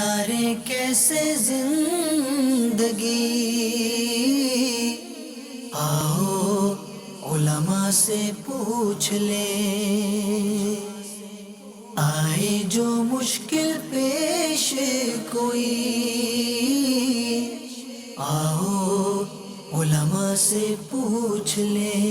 گزارے کیسے زندگی، آؤ علماء سے پوچھ لیں، آئے جو مشکل پیش کوئی، آؤ علماء سے پوچھ لیں۔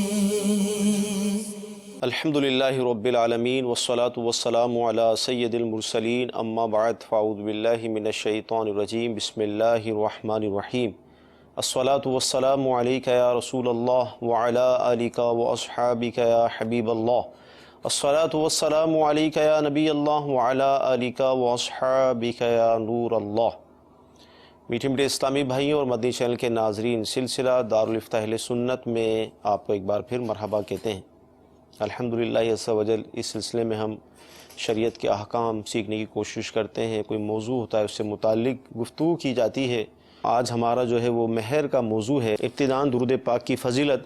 الحمدللہ رب العالمین والصلاة والسلام علی سید المرسلین، اما بعد فاعوذ باللہ من الشیطان الرجیم، بسم اللہ الرحمن الرحیم۔ الصلاة والسلام علیک یا رسول اللہ وعلی آلک واصحابک یا حبیب اللہ، الصلاة والسلام علیک یا نبی اللہ وعلی آلک واصحابک یا نور اللہ۔ میٹھے میٹھے اسلامی بھائیوں اور مدنی چینل کے ناظرین، سلسلہ دارالفتہ اہل سنت میں آپ کو ایک بار پھر مرحبا کہتے ہیں۔ الحمدللہ عز و جل اس سلسلے میں ہم شریعت کے احکام سیکھنے کی کوشش کرتے ہیں، کوئی موضوع ہوتا ہے اس سے متعلق گفتگو کی جاتی ہے۔ آج ہمارا جو ہے وہ مہر کا موضوع ہے، ابتداءً درود پاک کی فضیلت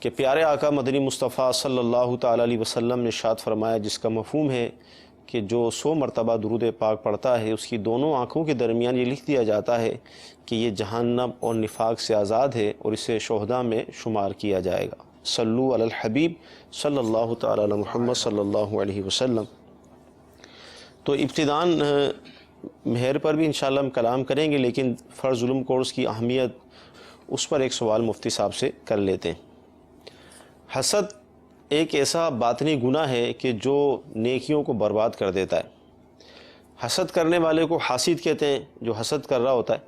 کہ پیارے آقا مدنی مصطفیٰ صلی اللہ تعالیٰ علیہ وسلم نے ارشاد فرمایا، جس کا مفہوم ہے کہ جو 100 مرتبہ درود پاک پڑھتا ہے اس کی دونوں آنکھوں کے درمیان یہ لکھ دیا جاتا ہے کہ یہ جہنم اور نفاق سے آزاد ہے اور اسے شہداء میں شمار کیا جائے گا۔ صلو علی الحبیب صلی اللہ تعالیٰ علی محمد صلی اللہ علیہ وسلم۔ تو ابتداءً مہر پر بھی انشاءاللہ ہم کلام کریں گے، لیکن فرض علوم کورس کی اہمیت اس پر ایک سوال مفتی صاحب سے کر لیتے ہیں۔ حسد ایک ایسا باطنی گناہ ہے کہ جو نیکیوں کو برباد کر دیتا ہے۔ حسد کرنے والے کو حاسد کہتے ہیں، جو حسد کر رہا ہوتا ہے،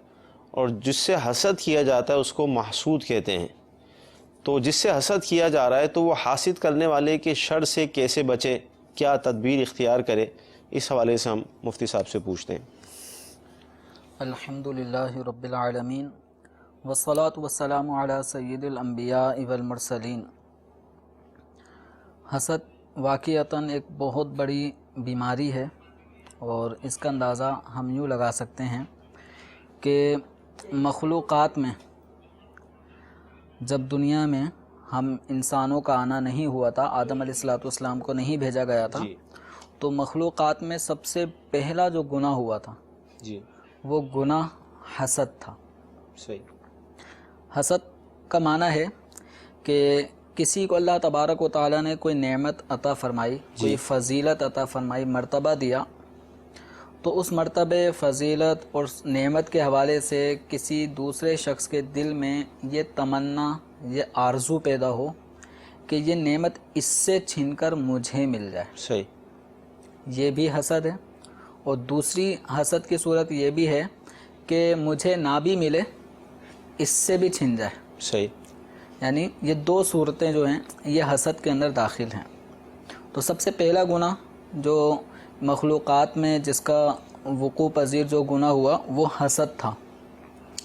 اور جس سے حسد کیا جاتا ہے اس کو محسود کہتے ہیں۔ تو جس سے حسد کیا جا رہا ہے تو وہ حاسد کرنے والے کے شر سے کیسے بچے، کیا تدبیر اختیار کرے، اس حوالے سے ہم مفتی صاحب سے پوچھتے ہیں۔ الحمدللہ رب العالمین والصلاة والسلام علی سید الانبیاء والمرسلین۔ حسد واقعتاً ایک بہت بڑی بیماری ہے، اور اس کا اندازہ ہم یوں لگا سکتے ہیں کہ مخلوقات میں جب دنیا میں ہم انسانوں کا آنا نہیں ہوا تھا، آدم علیہ السلام کو نہیں بھیجا گیا تھا، تو مخلوقات میں سب سے پہلا جو گناہ ہوا تھا وہ گناہ حسد تھا۔ حسد کا معنی ہے کہ کسی کو اللہ تبارک و تعالیٰ نے کوئی نعمت عطا فرمائی، کوئی فضیلت عطا فرمائی، مرتبہ دیا، تو اس مرتبہ، فضیلت اور نعمت کے حوالے سے کسی دوسرے شخص کے دل میں یہ تمنا، یہ آرزو پیدا ہو کہ یہ نعمت اس سے چھین کر مجھے مل جائے، یہ بھی حسد ہے۔ اور دوسری حسد کی صورت یہ بھی ہے کہ مجھے نہ بھی ملے، اس سے بھی چھن جائے، یعنی یہ دو صورتیں جو ہیں یہ حسد کے اندر داخل ہیں۔ تو سب سے پہلا گناہ جو مخلوقات میں جس کا وقوع پذیر جو گناہ ہوا وہ حسد تھا،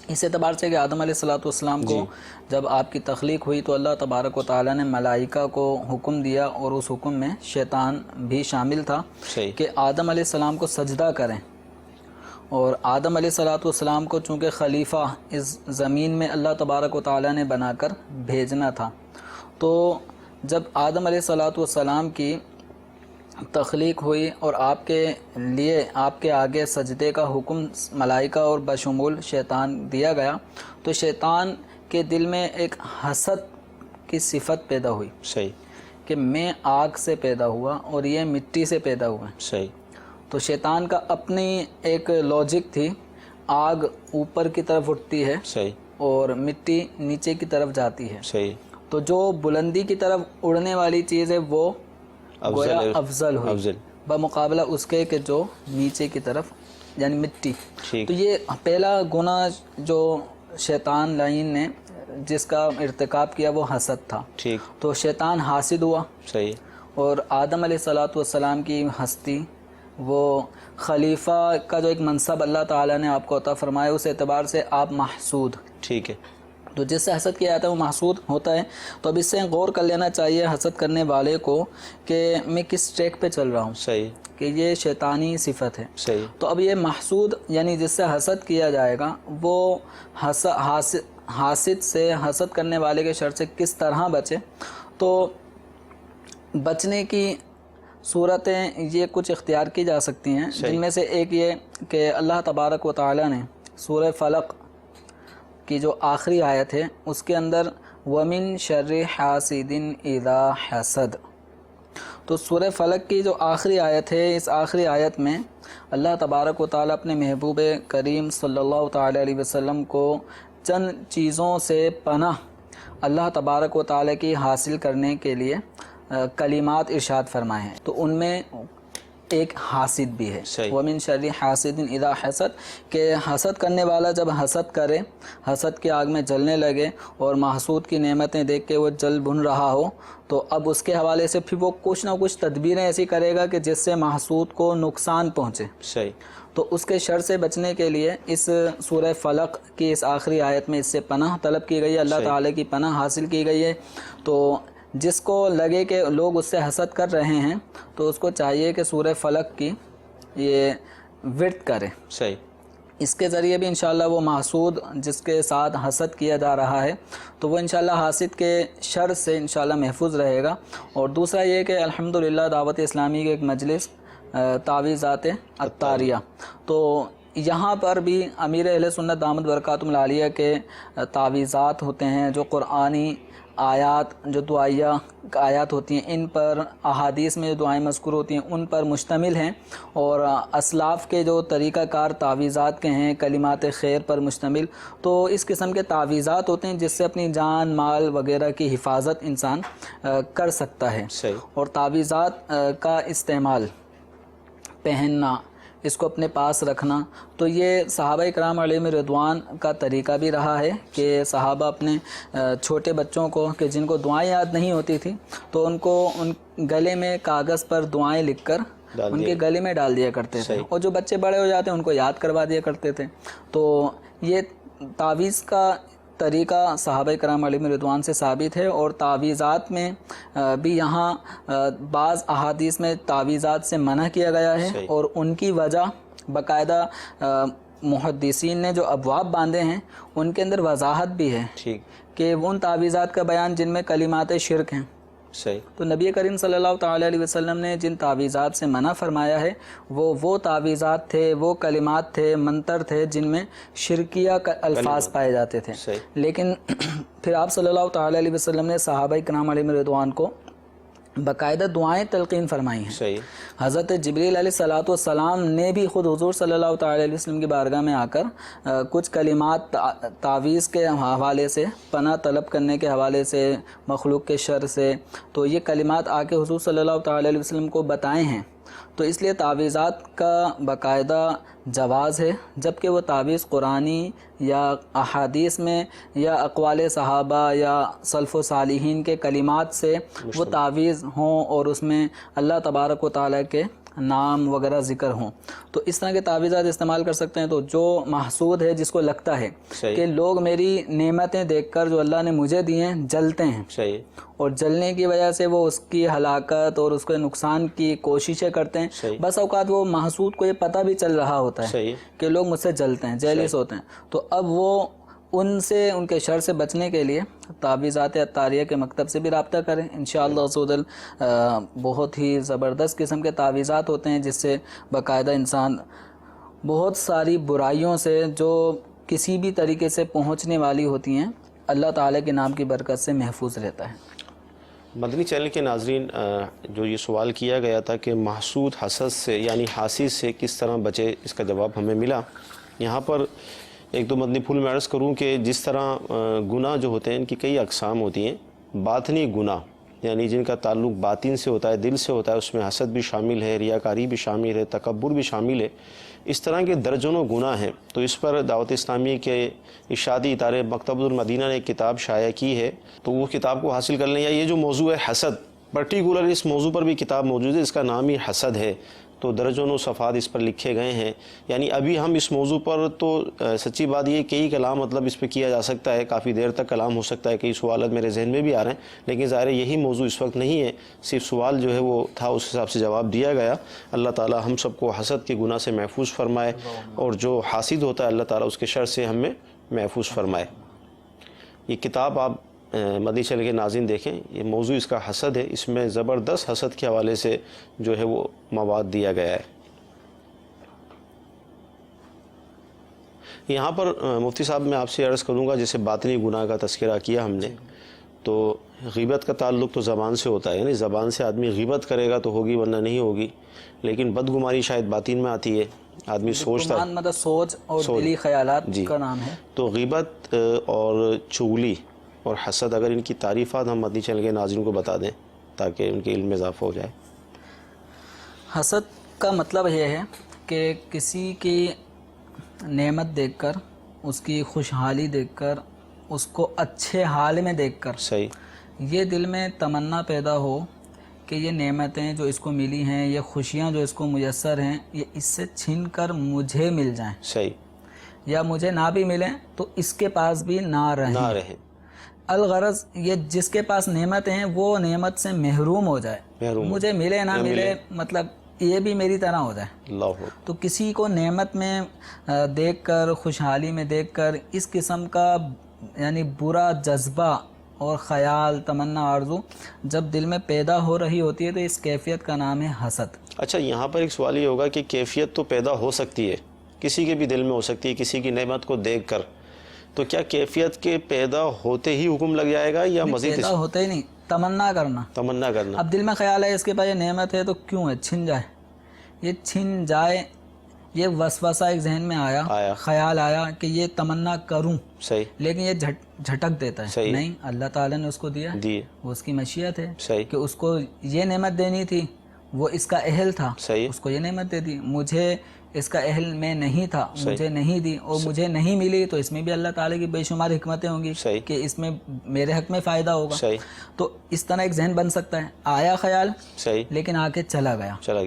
اس اعتبار سے کہ آدم علیہ السلام کو جب آپ کی تخلیق ہوئی تو اللہ تبارک و تعالیٰ نے ملائکہ کو حکم دیا، اور اس حکم میں شیطان بھی شامل تھا کہ آدم علیہ السلام کو سجدہ کریں، اور آدم علیہ السلام کو چونکہ خلیفہ اس زمین میں اللہ تبارک و تعالیٰ نے بنا کر بھیجنا تھا، تو جب آدم علیہ السلام کی تخلیق ہوئی اور آپ کے لیے آپ کے آگے سجدے کا حکم ملائکہ اور بشمول شیطان دیا گیا، تو شیطان کے دل میں ایک حسد کی صفت پیدا ہوئی کہ میں آگ سے پیدا ہوا اور یہ مٹی سے پیدا ہوا ہے۔ تو شیطان کا اپنی ایک لاجک تھی، آگ اوپر کی طرف اٹھتی ہے اور مٹی نیچے کی طرف جاتی ہے، تو جو بلندی کی طرف اڑنے والی چیز ہے وہ گویا افضل ہوئی بمقابلہ اس کے کہ جو نیچے کی طرف یعنی مٹی۔ تو یہ پہلا گناہ جو شیطان لعین نے جس کا ارتکاب کیا وہ حسد تھا۔ تو شیطان حاسد ہوا، اور آدم علیہ السلام کی ہستی، وہ خلیفہ کا جو ایک منصب اللہ تعالیٰ نے آپ کو عطا فرمایا، اس اعتبار سے آپ محسود، تو جس سے حسد کیا جاتا ہے وہ محسود ہوتا ہے۔ تو اب اس سے غور کر لینا چاہیے حسد کرنے والے کو کہ میں کس ٹریک پہ چل رہا ہوں، کہ یہ شیطانی صفت ہے۔ تو اب یہ محسود یعنی جس سے حسد کیا جائے گا، وہ حاسد سے، حسد کرنے والے کے شر سے کس طرح بچے؟ تو بچنے کی صورتیں یہ کچھ اختیار کی جا سکتی ہیں، جن میں سے ایک یہ کہ اللہ تبارک و تعالی نے سورہ فلق کی جو آخری آیت ہے اس کے اندر وَمِن شَرِّ حَاسِدٍ اِذَا حَسَدَ، تو سورہ فلق کی جو آخری آیت ہے، اس آخری آیت میں اللہ تبارک و تعالی اپنے محبوب کریم صلی اللہ تعالی علیہ وسلم کو چند چیزوں سے پناہ اللہ تبارک و تعالی کی حاصل کرنے کے لیے کلمات ارشاد فرمائے ہیں، تو ان میں ایک حاسد بھی ہے، وَمِن شَرِّ حَاسِدٍ اِذَا حَسَدَ، کہ حسد کرنے والا جب حسد کرے، حسد کی آگ میں جلنے لگے اور محسود کی نعمتیں دیکھ کے وہ جل بھن رہا ہو، تو اب اس کے حوالے سے پھر وہ کچھ نہ کچھ تدبیریں ایسی کرے گا کہ جس سے محسود کو نقصان پہنچے۔ صحیح۔ تو اس کے شر سے بچنے کے لیے اس سورہ فلق کی اس آخری آیت میں اس سے پناہ طلب کی گئی ہے، اللہ تعالیٰ کی پناہ حاصل کی گئی ہے۔ تو جس کو لگے کہ لوگ اس سے حسد کر رہے ہیں تو اس کو چاہیے کہ سورہ فلق کی یہ ورد کرے، صحیح، اس کے ذریعے بھی انشاءاللہ وہ محسود جس کے ساتھ حسد کیا جا رہا ہے تو وہ انشاءاللہ حاسد کے شر سے انشاءاللہ محفوظ رہے گا۔ اور دوسرا یہ کہ الحمدللہ دعوت اسلامی کے ایک مجلس تعویذات عطاریہ، تو یہاں پر بھی امیر اہل سنت دامت برکاتہم العالیہ کے تعویذات ہوتے ہیں، جو قرآنی آیات، جو دعائیہ آیات ہوتی ہیں، ان پر احادیث میں جو دعائیں مذکور ہوتی ہیں ان پر مشتمل ہیں، اور اسلاف کے جو طریقہ کار تعویذات کے ہیں کلمات خیر پر مشتمل، تو اس قسم کے تعویذات ہوتے ہیں جس سے اپنی جان مال وغیرہ کی حفاظت انسان کر سکتا ہے۔ اور تعویذات کا استعمال، پہننا، اس کو اپنے پاس رکھنا، تو یہ صحابہ کرام علیہم رضوان کا طریقہ بھی رہا ہے کہ صحابہ اپنے چھوٹے بچوں کو کہ جن کو دعائیں یاد نہیں ہوتی تھی تو ان کو ان گلے میں کاغذ پر دعائیں لکھ کر ان کے گلے میں ڈال دیا کرتے تھے، اور جو بچے بڑے ہو جاتے ہیں ان کو یاد کروا دیا کرتے تھے۔ تو یہ تعویذ کا طریقہ صحابہ کرام علیہم رضوان سے ثابت ہے، اور تعویذات میں بھی یہاں بعض احادیث میں تعویذات سے منع کیا گیا ہے، اور ان کی وجہ باقاعدہ محدثین نے جو ابواب باندھے ہیں ان کے اندر وضاحت بھی ہے کہ ان تعویذات کا بیان جن میں کلمات شرک ہیں۔ تو نبی کریم صلی اللہ تعالی علیہ وسلم نے جن تعویذات سے منع فرمایا ہے وہ تعویذات تھے، وہ کلمات تھے، منتر تھے جن میں شرکیہ الفاظ پائے جاتے تھے۔ لیکن پھر آپ صلی اللہ تعالی علیہ وسلم نے صحابہ کرام علیہ رضوان کو باقاعدہ دعائیں تلقین فرمائی ہیں۔ حضرت جبریل علیہ السلام نے بھی خود حضور صلی اللہ تعالی علیہ وسلم کی بارگاہ میں آ کر کچھ کلمات تعویذ کے حوالے سے، پناہ طلب کرنے کے حوالے سے، مخلوق کے شر سے، تو یہ کلمات آ کے حضور صلی اللہ تعالی علیہ وسلم کو بتائے ہیں۔ تو اس لیے تعویذات کا باقاعدہ جواز ہے، جبکہ وہ تعویذ قرآنی یا احادیث میں یا اقوال صحابہ یا سلف و صالحین کے کلمات سے وہ تعویذ ہوں اور اس میں اللہ تبارک و تعالیٰ کے نام وغیرہ ذکر ہوں، تو اس طرح کے تعویذات استعمال کر سکتے ہیں۔ تو جو محسود ہے، جس کو لگتا ہے کہ لوگ میری نعمتیں دیکھ کر جو اللہ نے مجھے دی ہیں جلتے ہیں، اور جلنے کی وجہ سے وہ اس کی ہلاکت اور اس کے نقصان کی کوششیں کرتے ہیں، بس اوقات وہ محسود کو یہ پتہ بھی چل رہا ہوتا ہے کہ لوگ مجھ سے جلتے ہیں، جیلس ہوتے ہیں، تو اب وہ ان سے، ان کے شر سے بچنے کے لیے تعویذات عطاریہ کے مکتب سے بھی رابطہ کریں انشاءاللہ عزوجل۔ بہت ہی زبردست قسم کے تعویذات ہوتے ہیں جس سے باقاعدہ انسان بہت ساری برائیوں سے جو کسی بھی طریقے سے پہنچنے والی ہوتی ہیں اللہ تعالیٰ کے نام کی برکت سے محفوظ رہتا ہے۔ مدنی چینل کے ناظرین، جو یہ سوال کیا گیا تھا کہ محسود حسد سے یعنی حاسد سے کس طرح بچے، اس کا جواب ہمیں ملا۔ یہاں پر ایک دو مدنی پھول میں عرض کروں کہ جس طرح گناہ جو ہوتے ہیں ان کی کئی اقسام ہوتی ہیں۔ باطنی گناہ یعنی جن کا تعلق باطن سے ہوتا ہے، دل سے ہوتا ہے، اس میں حسد بھی شامل ہے، ریاکاری بھی شامل ہے، تکبر بھی شامل ہے، اس طرح کے درجنوں گناہ ہیں۔ تو اس پر دعوت اسلامی کے ارشادی ادارے مکتبۃ المدینہ نے ایک کتاب شائع کی ہے، تو وہ کتاب کو حاصل کر لیں، یا یہ جو موضوع ہے حسد، پرٹیکولر اس موضوع پر بھی کتاب موجود ہے، اس کا نام ہی حسد ہے، تو درجنوں صفحات اس پر لکھے گئے ہیں۔ یعنی ابھی ہم اس موضوع پر تو سچی بات یہ کئی کلام مطلب اس پہ کیا جا سکتا ہے، کافی دیر تک کلام ہو سکتا ہے، کئی سوالات میرے ذہن میں بھی آ رہے ہیں، لیکن ظاہر ہے یہی موضوع اس وقت نہیں ہے، صرف سوال جو ہے وہ تھا، اس حساب سے جواب دیا گیا۔ اللہ تعالی ہم سب کو حسد کے گناہ سے محفوظ فرمائے، اور جو حاسد ہوتا ہے اللہ تعالی اس کے شر سے ہمیں محفوظ فرمائے۔ یہ کتاب آپ مدنی چینل کے ناظرین دیکھیں، یہ موضوع اس کا حسد ہے، اس میں زبردست حسد کے حوالے سے جو ہے وہ مواد دیا گیا ہے۔ یہاں پر مفتی صاحب میں آپ سے عرض کروں گا، جیسے باطنی گناہ کا تذکرہ کیا ہم نے، تو غیبت کا تعلق تو زبان سے ہوتا ہے، یعنی زبان سے آدمی غیبت کرے گا تو ہوگی ورنہ نہیں ہوگی، لیکن بدگمانی شاید باطن میں آتی ہے، آدمی سوچتا ہے، مطلب سوچ اور دلی خیالات کا نام ہے۔ تو غیبت اور چغلی اور حسد، اگر ان کی تعریفات ہم مدنی چینل کے ناظرین کو بتا دیں تاکہ ان کے علم میں اضافہ ہو جائے۔ حسد کا مطلب یہ ہے کہ کسی کی نعمت دیکھ کر، اس کی خوشحالی دیکھ کر، اس کو اچھے حال میں دیکھ کر صحیح، یہ دل میں تمنا پیدا ہو کہ یہ نعمتیں جو اس کو ملی ہیں، یہ خوشیاں جو اس کو میسر ہیں، یہ اس سے چھن کر مجھے مل جائیں، صحیح، یا مجھے نہ بھی ملیں تو اس کے پاس بھی نہ رہیں۔ الغرض یہ جس کے پاس نعمتیں ہیں وہ نعمت سے محروم ہو جائے، مجھے ملے نہ ملے، مطلب یہ بھی میری طرح ہو جائے۔ اللہ، تو کسی کو نعمت میں دیکھ کر، خوشحالی میں دیکھ کر اس قسم کا یعنی برا جذبہ اور خیال، تمنا، آرزو جب دل میں پیدا ہو رہی ہوتی ہے تو اس کیفیت کا نام ہے حسد۔ اچھا، یہاں پر ایک سوال یہ ہوگا کہ کیفیت تو پیدا ہو سکتی ہے، کسی کے بھی دل میں ہو سکتی ہے کسی کی نعمت کو دیکھ کر، تو کیا کیفیت کے پیدا ہوتے ہی حکم لگ جائے گا یا مزید پیدا ہوتے ہی نہیں، تمنا کرنا، تمنا کرنا؟ اب دل میں خیال ہے اس کے پاس یہ نعمت ہے تو کیوں ہے، چھن جائے، یہ چھن جائے، یہ وسوسہ ایک ذہن میں آیا، خیال آیا کہ یہ تمنا کروں، صحیح، لیکن یہ جھٹک دیتا ہے، نہیں، اللہ تعالیٰ نے اس کو دیا، وہ اس کی مشیت ہے صحیح، کہ اس کو یہ نعمت دینی تھی، وہ اس کا اہل تھا، صحیح، اس کو یہ نعمت دے دی، مجھے اس کا اہل میں نہیں تھا، مجھے نہیں دی، اور مجھے نہیں ملی تو اس میں بھی اللہ تعالیٰ کی بے شمار حکمتیں ہوں گی کہ اس میں میرے حق میں فائدہ ہوگا، صحیح، تو اس طرح ایک ذہن بن سکتا ہے، آیا خیال، صحیح، لیکن آ کے چلا گیا۔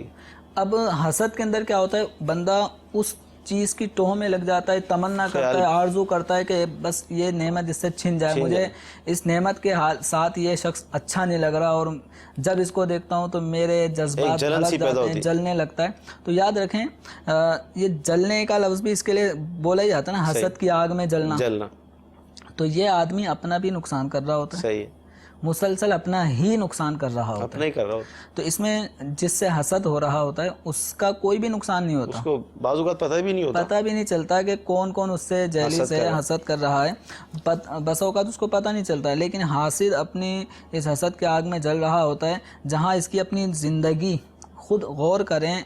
اب حسد کے اندر کیا ہوتا ہے، بندہ اس چیز کی ٹوہ میں لگ جاتا ہے، تمنا کرتا ہے، آرزو کرتا ہے کہ بس یہ نعمت اس سے چھن جائے، مجھے اس نعمت کے ساتھ یہ شخص اچھا نہیں لگ رہا، اور جب اس کو دیکھتا ہوں تو میرے جذبات بھڑک جاتے ہیں، جلنے لگتا ہے۔ تو یاد رکھیں یہ جلنے کا لفظ بھی اس کے لیے بولا ہی جاتا ہے نا، حسد کی آگ میں جلنا، تو یہ آدمی اپنا بھی نقصان کر رہا ہوتا ہے، مسلسل اپنا ہی نقصان کر رہا ہوتا ہے، تو اس میں جس سے حسد ہو رہا ہوتا ہے اس کا کوئی بھی نقصان نہیں ہوتا، اس کو بعض اوقات پتہ بھی نہیں چلتا کہ کون کون اس سے جیلی سے حسد کر رہا ہے، بس اوقات اس کو پتہ نہیں چلتا ہے، لیکن حاسد اپنی اس حسد کے آگ میں جل رہا ہوتا ہے، جہاں اس کی اپنی زندگی، خود غور کریں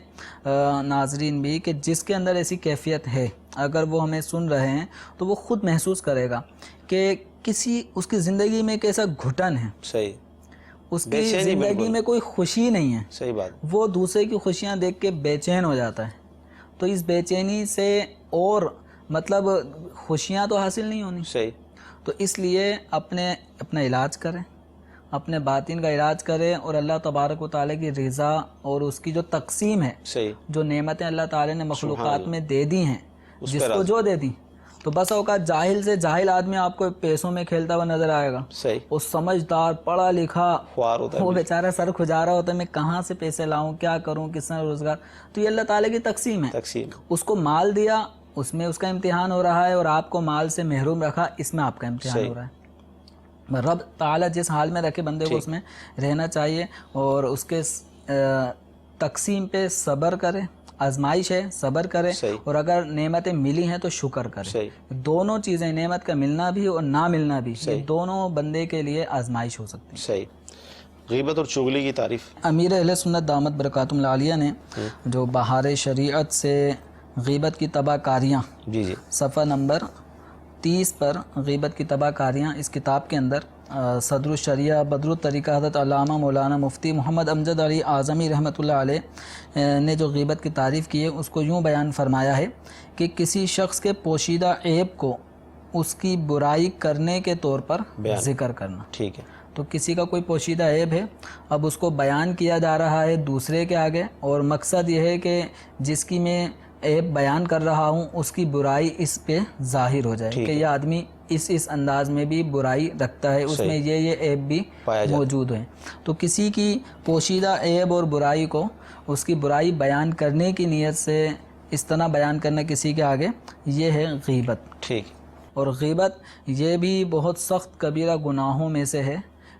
ناظرین بھی کہ جس کے اندر ایسی کیفیت ہے، اگر وہ ہمیں سن رہے ہیں تو وہ خود محسوس کرے گا کہ اس کی زندگی میں کیسا گھٹن ہے، صحیح، اس کی زندگی میں کوئی خوشی نہیں ہے، صحیح بات، وہ دوسرے کی خوشیاں دیکھ کے بے چین ہو جاتا ہے، تو اس بے چینی سے اور مطلب خوشیاں تو حاصل نہیں ہونی، صحیح، تو اس لیے اپنا علاج کریں، اپنے باطن کا علاج کریں، اور اللہ تبارک و تعالیٰ کی رضا اور اس کی جو تقسیم ہے، صحیح، جو نعمتیں اللہ تعالیٰ نے مخلوقات میں دے دی ہیں، جس کو جو دے دی، تو بس اوقات جاہل سے جاہل آدمی آپ کو پیسوں میں کھیلتا ہوا نظر آئے گا، صحیح، وہ سمجھدار پڑھا لکھا وہ بیچارہ سر کھجا رہا ہوتا ہے، میں کہاں سے پیسے لاؤں، کیا کروں، کس طرح روزگار، تو یہ اللہ تعالیٰ کی تقسیم ہے، اس کو مال دیا، اس میں اس کا امتحان ہو رہا ہے، اور آپ کو مال سے محروم رکھا، اس میں آپ کا امتحان ہو رہا ہے۔ رب تعالیٰ جس حال میں رکھے بندے کو اس میں رہنا چاہیے، اور اس کے تقسیم پہ صبر کرے، آزمائش ہے، صبر کرے، اور اگر نعمتیں ملی ہیں تو شکر کرے، دونوں چیزیں، نعمت کا ملنا بھی اور نہ ملنا بھی، یہ دونوں بندے کے لیے آزمائش ہو سکتی ہے۔ صحیح۔ غیبت اور چغلی کی تعریف امیر اہل سنت دامت برکاتہم العالیہ نے جو بہار شریعت سے غیبت کی تباہ کاریاں، صفحہ نمبر 30 پر غیبت کی تباہ کاریاں، اس کتاب کے اندر صدر الشریعہ بدر الطریقہ حضرت علامہ مولانا مفتی محمد امجد علی اعظمی رحمۃ اللہ علیہ نے جو غیبت کی تعریف کی ہے، اس کو یوں بیان فرمایا ہے کہ کسی شخص کے پوشیدہ عیب کو اس کی برائی کرنے کے طور پر ذکر کرنا، ٹھیک ہے، تو کسی کا کوئی پوشیدہ عیب ہے، اب اس کو بیان کیا جا رہا ہے دوسرے کے آگے، اور مقصد یہ ہے کہ جس کی میں عیب بیان کر رہا ہوں اس کی برائی اس پہ ظاہر ہو جائے کہ یہ آدمی اس انداز میں بھی برائی رکھتا ہے، اس میں یہ عیب بھی موجود ہیں، تو کسی کی پوشیدہ عیب اور برائی کو اس کی برائی بیان کرنے کی نیت سے اس طرح بیان کرنا کسی کے آگے، یہ ہے غیبت۔ ٹھیک۔ اور غیبت یہ بھی بہت سخت کبیرہ گناہوں میں سے ہے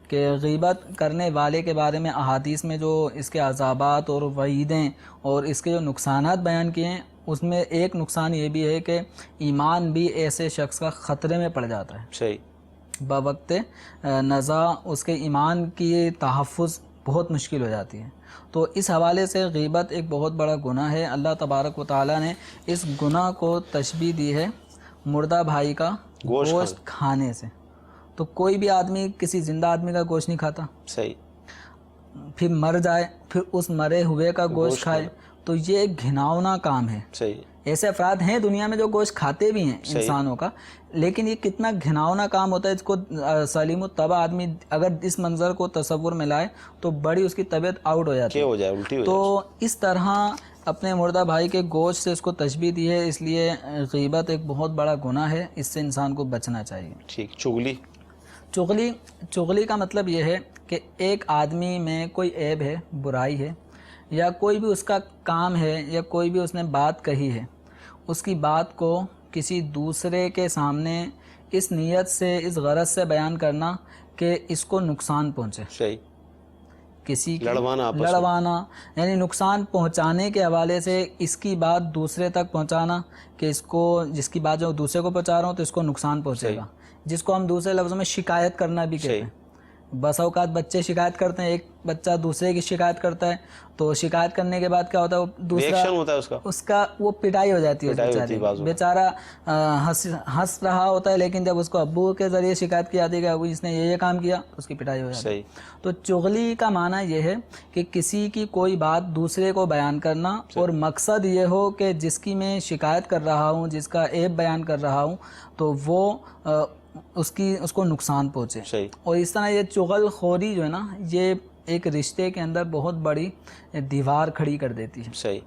کہ غیبت کرنے والے کے بارے میں احادیث میں جو اس کے عذابات اور وعیدیں اور اس کے جو نقصانات بیان کیے ہیں، اس میں ایک نقصان یہ بھی ہے کہ ایمان بھی ایسے شخص کا خطرے میں پڑ جاتا ہے، صحیح، بوقت نزا اس کے ایمان کی تحفظ بہت مشکل ہو جاتی ہے۔ تو اس حوالے سے غیبت ایک بہت بڑا گناہ ہے۔ اللہ تبارک و تعالیٰ نے اس گناہ کو تشبیہ دی ہے مردہ بھائی کا گوشت کھانے سے۔ تو کوئی بھی آدمی کسی زندہ آدمی کا گوشت نہیں کھاتا، صحیح، پھر مر جائے پھر اس مرے ہوئے کا گوشت کھائے، تو یہ ایک گھناؤنا کام ہے۔ صحیح، ایسے افراد ہیں دنیا میں جو گوشت کھاتے بھی ہیں انسانوں کا، لیکن یہ کتنا گھناؤنا کام ہوتا ہے، اس کو سلیم الطبع آدمی اگر اس منظر کو تصور میں لائے تو بڑی اس کی طبیعت آؤٹ ہو جاتی کیا ہے۔ ہو جائے، الٹی ہو جائے۔ تو اس طرح اپنے مردہ بھائی کے گوشت سے اس کو تشبیہ دی ہے، اس لیے غیبت ایک بہت بڑا گناہ ہے، اس سے انسان کو بچنا چاہیے۔ ٹھیک، چغلی، چغلی کا مطلب یہ ہے کہ ایک آدمی میں کوئی عیب ہے، برائی ہے، یا کوئی بھی اس کا کام ہے، یا کوئی بھی اس نے بات کہی ہے، اس کی بات کو کسی دوسرے کے سامنے اس نیت سے، اس غرض سے بیان کرنا کہ اس کو نقصان پہنچے، صحیح، کسی کی لڑوانا، یعنی نقصان پہنچانے کے حوالے سے اس کی بات دوسرے تک پہنچانا کہ اس کو، جس کی بات جو دوسرے کو پہنچا رہا ہوں تو اس کو نقصان پہنچے گا، جس کو ہم دوسرے لفظوں میں شکایت کرنا بھی کہتے ہیں۔ بس اوقات بچے شکایت کرتے ہیں، ایک بچہ دوسرے کی شکایت کرتا ہے، تو شکایت کرنے کے بعد کیا ہوتا ہے، وہ دوسرا ہوتا ہے اس کا وہ پٹائی ہو جاتی ہے، بیچارہ ہنس رہا ہوتا ہے، لیکن جب اس کو ابو کے ذریعے شکایت کی جاتی ہے کہ ابو اس نے یہ کام کیا، اس کی پٹائی ہو جاتی ہے۔ تو چغلی کا معنی یہ ہے کہ کسی کی کوئی بات دوسرے کو بیان کرنا، اور مقصد یہ ہو کہ جس کی میں شکایت کر رہا ہوں، جس کا عیب بیان کر رہا ہوں، تو وہ اس کو نقصان پہنچے۔ اور اس طرح یہ چغل خوری جو ہے نا، یہ ایک رشتے کے اندر بہت بڑی دیوار کھڑی کر دیتی ہے، صحیح،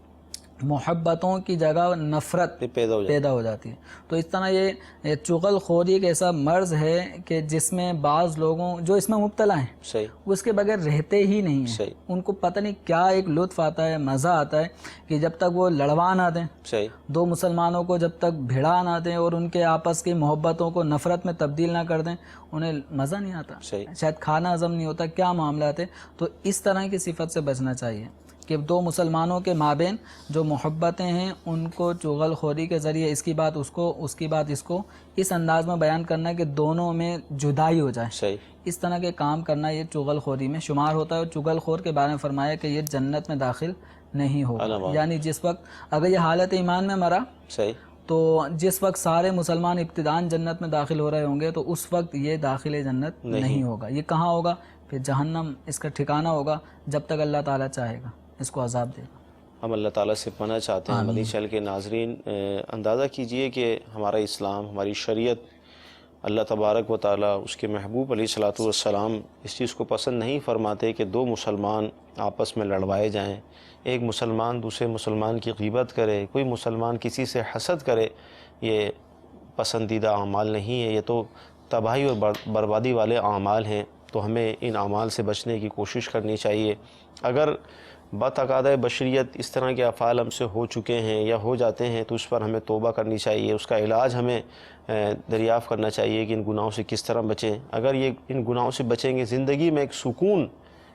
محبتوں کی جگہ نفرت پیدا ہو جاتی ہے۔ تو اس طرح یہ چغل خوری ایک ایسا مرض ہے کہ جس میں بعض لوگوں جو اس میں مبتلا ہیں، صحیح، وہ اس کے بغیر رہتے ہی نہیں ہیں۔ ان کو پتہ نہیں کیا ایک لطف آتا ہے، مزہ آتا ہے کہ جب تک وہ لڑوا نہ دیں، صحیح، دو مسلمانوں کو جب تک بھیڑا نہ دیں اور ان کے آپس کی محبتوں کو نفرت میں تبدیل نہ کر دیں، انہیں مزہ نہیں آتا، شاید کھانا ہضم نہیں ہوتا، کیا معاملات ہے۔ تو اس طرح کی صفت سے بچنا چاہیے کہ دو مسلمانوں کے مابین جو محبتیں ہیں ان کو چغل خوری کے ذریعے اس کی بات اس کو، اس کی بات اس کو، اس انداز میں بیان کرنا کہ دونوں میں جدائی ہو جائے، صحیح، اس طرح کے کام کرنا یہ چغل خوری میں شمار ہوتا ہے۔ اور چغل خور کے بارے میں فرمایا کہ یہ جنت میں داخل نہیں ہوگا، یعنی جس وقت اگر یہ حالت ایمان میں مرا، صحیح، تو جس وقت سارے مسلمان ابتداءً جنت میں داخل ہو رہے ہوں گے تو اس وقت یہ داخل جنت نہیں ہوگا۔ یہ کہاں ہوگا؟ پھر جہنم اس کا ٹھکانہ ہوگا، جب تک اللہ تعالیٰ چاہے گا اس کو عذاب دے گا۔ ہم اللہ تعالیٰ سے پناہ چاہتے ہیں۔ مدنی چینل کے ناظرین، اندازہ کیجئے کہ ہمارا اسلام، ہماری شریعت، اللہ تبارک و تعالیٰ، اس کے محبوب علیہ الصلوۃ والسلام اس چیز کو پسند نہیں فرماتے کہ دو مسلمان آپس میں لڑوائے جائیں، ایک مسلمان دوسرے مسلمان کی غیبت کرے، کوئی مسلمان کسی سے حسد کرے۔ یہ پسندیدہ اعمال نہیں ہے، یہ تو تباہی اور بربادی والے اعمال ہیں۔ تو ہمیں ان اعمال سے بچنے کی کوشش کرنی چاہیے۔ اگر بتقاضۂ بشریت اس طرح کے افعال ہم سے ہو چکے ہیں یا ہو جاتے ہیں تو اس پر ہمیں توبہ کرنی چاہیے، اس کا علاج ہمیں دریافت کرنا چاہیے کہ ان گناہوں سے کس طرح بچیں۔ اگر یہ ان گناہوں سے بچیں گے، زندگی میں ایک سکون،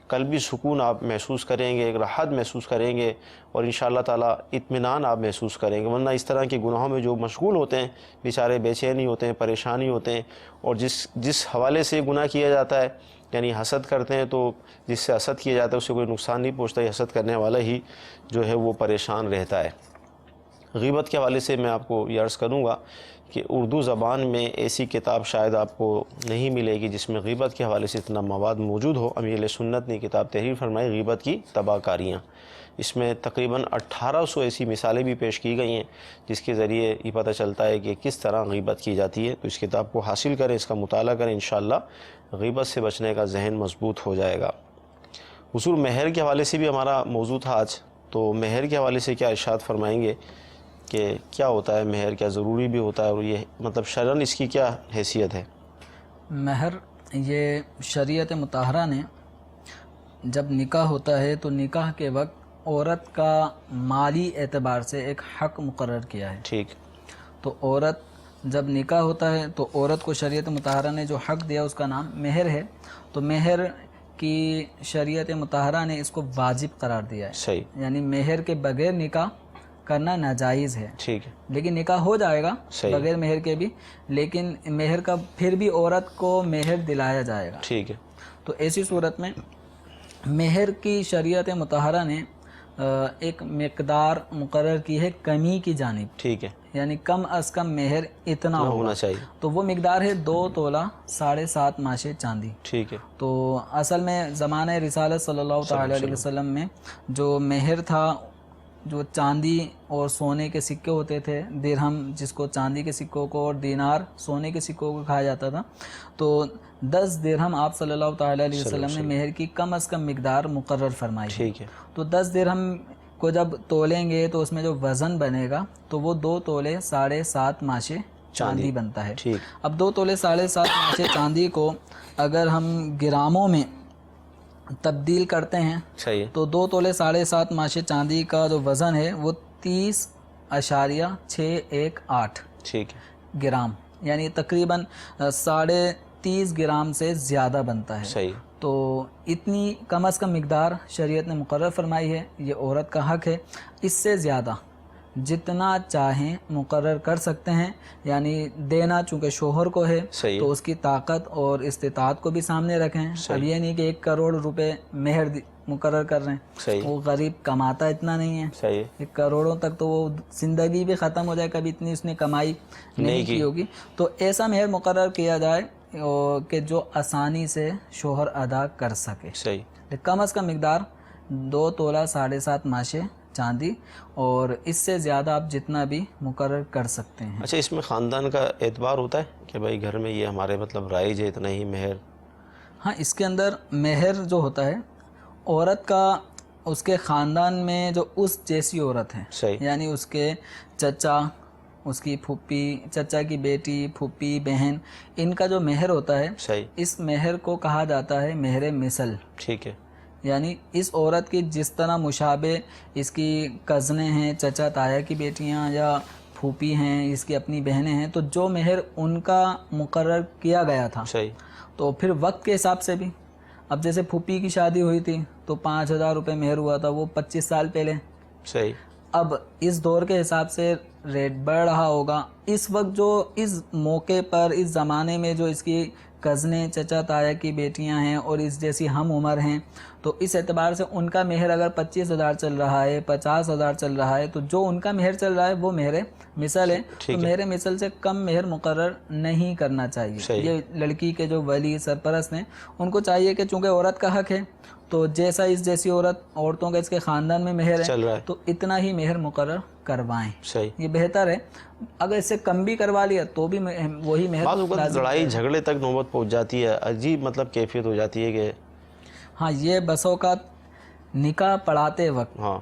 قلبی سکون آپ محسوس کریں گے، ایک راحت محسوس کریں گے، اور انشاءاللہ تعالیٰ اطمینان آپ محسوس کریں گے۔ ورنہ اس طرح کے گناہوں میں جو مشغول ہوتے ہیں بیچارے بے چینی ہوتے ہیں، پریشانی ہوتے ہیں، اور جس حوالے سے گناہ کیا جاتا ہے، یعنی حسد کرتے ہیں تو جس سے حسد کیا جاتا ہے اس سے کوئی نقصان نہیں پہنچتا، یہ حسد کرنے والا ہی جو ہے وہ پریشان رہتا ہے۔ غیبت کے حوالے سے میں آپ کو یہ عرض کروں گا کہ اردو زبان میں ایسی کتاب شاید آپ کو نہیں ملے گی جس میں غیبت کے حوالے سے اتنا مواد موجود ہو۔ امیر سنت نے کتاب تحریر فرمائی غیبت کی تباہ کاریاں، اس میں تقریباً 1800 ایسی مثالیں بھی پیش کی گئی ہیں جس کے ذریعے یہ پتہ چلتا ہے کہ کس طرح غیبت کی جاتی ہے۔ تو اس کتاب کو حاصل کریں، اس کا مطالعہ کریں، انشاءاللہ غیبت سے بچنے کا ذہن مضبوط ہو جائے گا۔ حضور مہر کے حوالے سے بھی ہمارا موضوع تھا آج، تو مہر کے حوالے سے کیا ارشاد فرمائیں گے کہ کیا ہوتا ہے مہر، کیا ضروری بھی ہوتا ہے، اور یہ مطلب شرعاً اس کی کیا حیثیت ہے؟ مہر، یہ شریعت مطہرہ نے جب نکاح ہوتا ہے تو نکاح کے وقت عورت کا مالی اعتبار سے ایک حق مقرر کیا ہے۔ ٹھیک، تو عورت جب نکاح ہوتا ہے تو عورت کو شریعت مطہرہ نے جو حق دیا اس کا نام مہر ہے، تو مہر کی شریعت مطہرہ نے اس کو واجب قرار دیا ہے، صحیح، یعنی مہر کے بغیر نکاح کرنا ناجائز ہے، ٹھیک ہے، لیکن نکاح ہو جائے گا صحیح، بغیر مہر کے بھی، لیکن مہر کا پھر بھی عورت کو مہر دلایا جائے گا۔ ٹھیک ہے، تو ایسی صورت میں مہر کی شریعت مطہرہ نے ایک مقدار مقرر کی ہے کمی کی جانب، ٹھیک ہے، یعنی کم از کم مہر اتنا ہوگا، ہونا چاہیے، تو وہ مقدار ہے 2 تولہ 7.5 ماشے چاندی۔ ٹھیک ہے، تو اصل میں زمانہ رسالت صلی اللہ تعالی علیہ وسلم میں جو مہر تھا، جو چاندی اور سونے کے سکے ہوتے تھے، درہم جس کو چاندی کے سکوں کو اور دینار سونے کے سکوں کو کہا جاتا تھا، تو 10 درہم آپ صلی اللہ تعالی علیہ وسلم نے مہر کی کم از کم مقدار مقرر فرمائی ہے۔ ٹھیک ہے، تو 10 درہم کو جب تولیں گے تو اس میں جو وزن بنے گا تو وہ 2 تولے 7.5 ماشے چاندی بنتا ہے۔ ٹھیک، اب 2 تولے 7.5 ماشے چاندی کو اگر ہم گراموں میں تبدیل کرتے ہیں صحیح ہے، تو 2 تولے 7.5 ماشے چاندی کا جو وزن ہے وہ 30.618 ٹھیک ہے، گرام، یعنی تقریباً 30.5 گرام سے زیادہ بنتا ہے۔ صحیح، تو اتنی کم از کم مقدار شریعت نے مقرر فرمائی ہے، یہ عورت کا حق ہے، اس سے زیادہ جتنا چاہیں مقرر کر سکتے ہیں، یعنی دینا چونکہ شوہر کو ہے صحیح، تو اس کی طاقت اور استطاعت کو بھی سامنے رکھیں۔ اب یہ نہیں کہ 1 کروڑ روپے مہر مقرر کر رہے ہیں، صحیح، وہ غریب کماتا اتنا نہیں ہے، صحیح، 1 کروڑوں تک تو وہ زندگی بھی ختم ہو جائے، کبھی اتنی اس نے کمائی نہیں کی ہوگی، تو ایسا مہر مقرر کیا جائے کہ جو آسانی سے شوہر ادا کر سکے۔ صحیح، کم از کم مقدار 2 تولہ 7.5 ماشے چاندی، اور اس سے زیادہ آپ جتنا بھی مقرر کر سکتے ہیں۔ اچھا، اس میں خاندان کا اعتبار ہوتا ہے کہ بھائی گھر میں یہ ہمارے مطلب رائج ہے اتنا ہی مہر؟ ہاں، اس کے اندر مہر جو ہوتا ہے عورت کا، اس کے خاندان میں جو اس جیسی عورت ہے، صحیح، یعنی اس کے چچا، اس کی پھوپھی، چچا کی بیٹی، پھوپھی، بہن، ان کا جو مہر ہوتا ہے، صحیح، اس مہر کو کہا جاتا ہے مہر مثل، ٹھیک ہے، یعنی اس عورت کی جس طرح مشابہ اس کی کزنیں ہیں، چچا تایا کی بیٹیاں یا پھوپھی ہیں، اس کی اپنی بہنیں ہیں، تو جو مہر ان کا مقرر کیا گیا تھا، صحیح، تو پھر وقت کے حساب سے بھی، اب جیسے پھوپھی کی شادی ہوئی تھی تو 5,000 روپے مہر ہوا تھا، وہ 25 سال پہلے، صحیح، اب اس دور کے حساب سے ریٹ بڑھ رہا ہوگا، اس وقت جو اس موقع پر اس زمانے میں جو اس کی کزنیں، چچا تایا کی بیٹیاں ہیں اور اس جیسی ہم عمر ہیں، تو اس اعتبار سے ان کا مہر اگر 25,000 چل رہا ہے، 50,000 چل رہا ہے، تو جو ان کا مہر چل رہا ہے وہ مہر مثل ہے، تو مہر مثل سے کم مہر مقرر نہیں کرنا چاہیے۔ یہ لڑکی کے جو ولی سرپرست ہیں ان کو چاہیے کہ چونکہ عورت کا حق ہے تو جیسا اس جیسی عورتوں کا اس کے خاندان میں مہر ہے تو اتنا ہی مہر مقرر کروائیں، صحیح، یہ بہتر ہے۔ اگر اس سے کم بھی کروا لیا تو بھی وہی مہر بعض اوقات لڑائی جھگڑے تک نوبت پہنچ جاتی ہے، عجیب مطلب کیفیت ہو جاتی ہے کہ ہاں، یہ بس اوقات نکاح پڑھاتے وقت ہاں